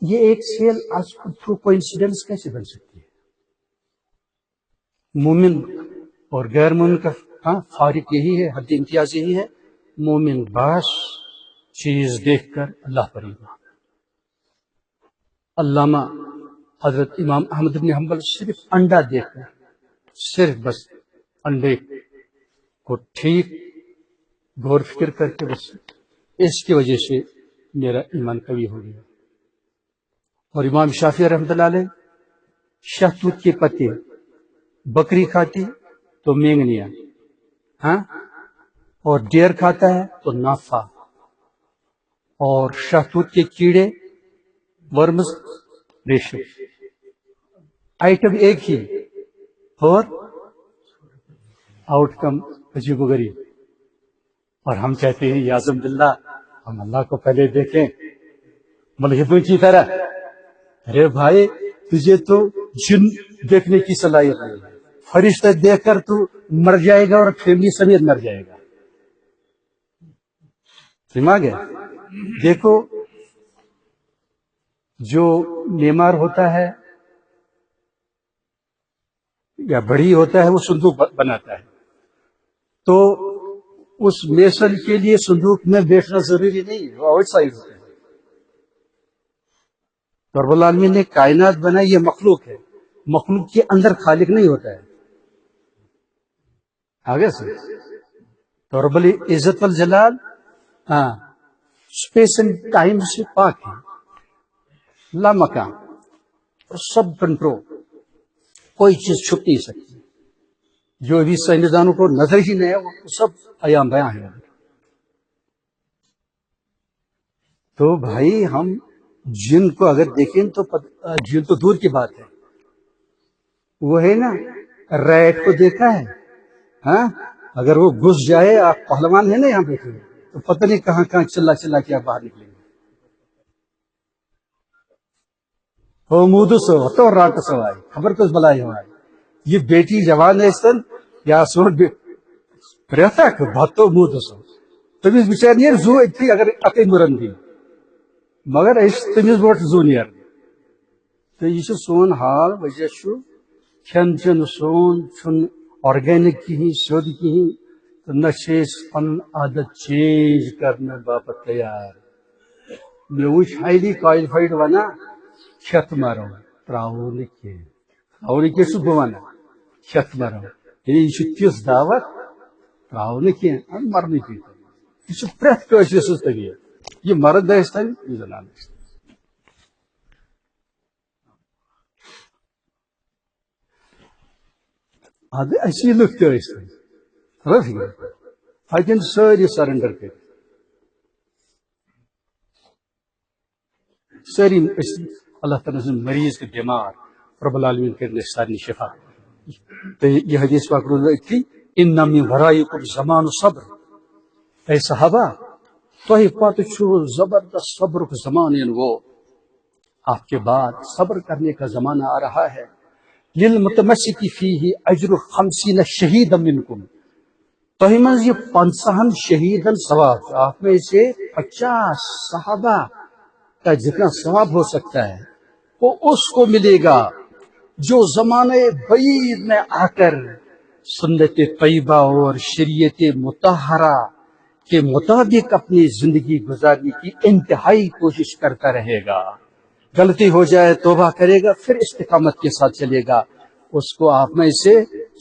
یہ ایک سیل آج خود تھرو کوئنسیڈنس کیسے بن سکتی ہے؟ مومن اور غیر مومن کا فارق یہی ہے حد امتیاز یہی ہے. مومن باس چیز دیکھ کر اللہ پر ایمان. علامہ حضرت امام احمد بن حنبل صرف انڈا دیکھ کر، صرف بس انڈے کو ٹھیک غور فکر کر کے بس اس کی وجہ سے میرا ایمان قوی ہو گیا. اور امام شافعی رحمۃ اللہ علیہ شہتوت کے پتے، بکری کھاتی تو مینگنیاں، ہاں، اور ڈیر کھاتا ہے تو نافا، اور شہتوت کے کیڑے، ورمز، ریشم، آئٹم ایک ہی اور آؤٹ کم عجیب و غریب. اور ہم کہتے ہیں یعظم باللہ ہم اللہ کو پہلے دیکھیں ملحدوں کی طرح. ارے بھائی تجھے تو جن دیکھنے کی صلاحیت نہیں ہے، فرشتہ دیکھ کر تو مر جائے گا اور فیملی سمیت مر جائے گا. سمجھ گئے؟ دیکھو جو بیمار ہوتا ہے یا بڑی ہوتا ہے وہ صندوق بناتا ہے، تو اس میسن کے لیے صندوق میں بیٹھنا ضروری نہیں ہے، وہ آؤٹ سائڈ ہوتا ہے. رب العالمین نے کائنات بنائی، یہ مخلوق ہے، مخلوق کے اندر خالق نہیں ہوتا ہے. آگے سے تو رب العزت والجلال ہاں اسپیس اینڈ ٹائم سے پاک ہے، لا مکان اور سب کنٹرول، کوئی چیز چھپ نہیں سکتی. جو ابھی سائنسدانوں کو نظر ہی نہیں ہے وہ سب عیاں بیاں ہے. تو بھائی ہم جن کو اگر دیکھیں تو جن تو دور کی بات ہے، وہ ہے نا ریٹ کو دیکھا ہے، ہاں اگر وہ گھس جائے، آپ پہلوان ہیں نا یہاں بیٹھے ہوئے، تو پتہ نہیں کہاں کہاں چلا چلا کے آپ باہر نکلیں گے. ہو مود سو تو رات سو آئی خبر کس بلائی ہو آئی. یہ بیٹی جوان ہے استن یا سوٹ رہتا ہے بہت تو مود سو تمس بچار نیر زو اتھی اگر اتے مرن دی مگر اس تمس بوٹ زو نیر. تو یہ سون حال وجہ کھین چین سون چھن آرگینک کہیں سیود کہیں، تو نہ پن عادت چینج کرنے باپت تیار. مے وچ ہائیلی کوالیفائڈ ونہ کھت مرو تراو تراو کی بہ ونہ کھت مرو، یعنی یہ تیس دعوت تراو کی مرنے کی. یہ پریت کٲنسہِ سٕنٛز طبیعت، یہ مرد ٲسۍتن یہ زنان ٲسۍتن. اد اسی لُکھ تہِ ٲسۍتن اتن سٲری سرنڈر کر، ساری اللہ تعالیٰ سن مریض کے بیمار، رب العالمین کرنے سارے شفا. تو یہ حدیث پاک روز اتھی ان من ورائکم زمان صبر. اے صحابہ تہ پتہ چھو زبردست صبر کا زمان، وہ آپ کے بعد صبر کرنے کا زمانہ آ رہا ہے. للمتمسک فیہ اجر 50 شہیدا منکم. تہ من یہ 50 شہیدن ثواب، آپ میں سے 50 صحابہ کا جتنا ثواب ہو سکتا ہے وہ اس کو ملے گا جو زمانے بعید میں آ کر سنت طیبہ اور شریعت مطہرہ کے مطابق اپنی زندگی گزارنے کی انتہائی کوشش کرتا رہے گا. غلطی ہو جائے توبہ کرے گا، پھر استقامت کے ساتھ چلے گا، اس کو آپ میں سے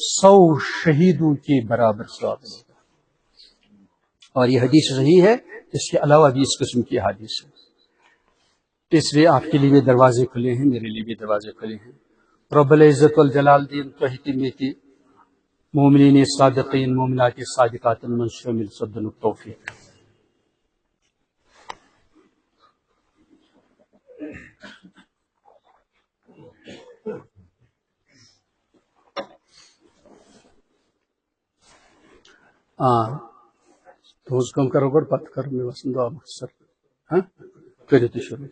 100 شہیدوں کے برابر ثواب ملے گا. اور یہ حدیث صحیح ہے، اس کے علاوہ بھی اس قسم کی حدیث ہے. اس لیے آپ کے لیے دروازے کھلے ہیں، میرے لیے بھی دروازے کھلے ہیں. رب العزت والجلال دین توحیدی میں کی مومنین صادقین مومنات صادقات من شامل صدن التوفیق. تو اس کم کرو گا پتہ کرو میں وسن دعا مختصر ہاں کرے تو شروع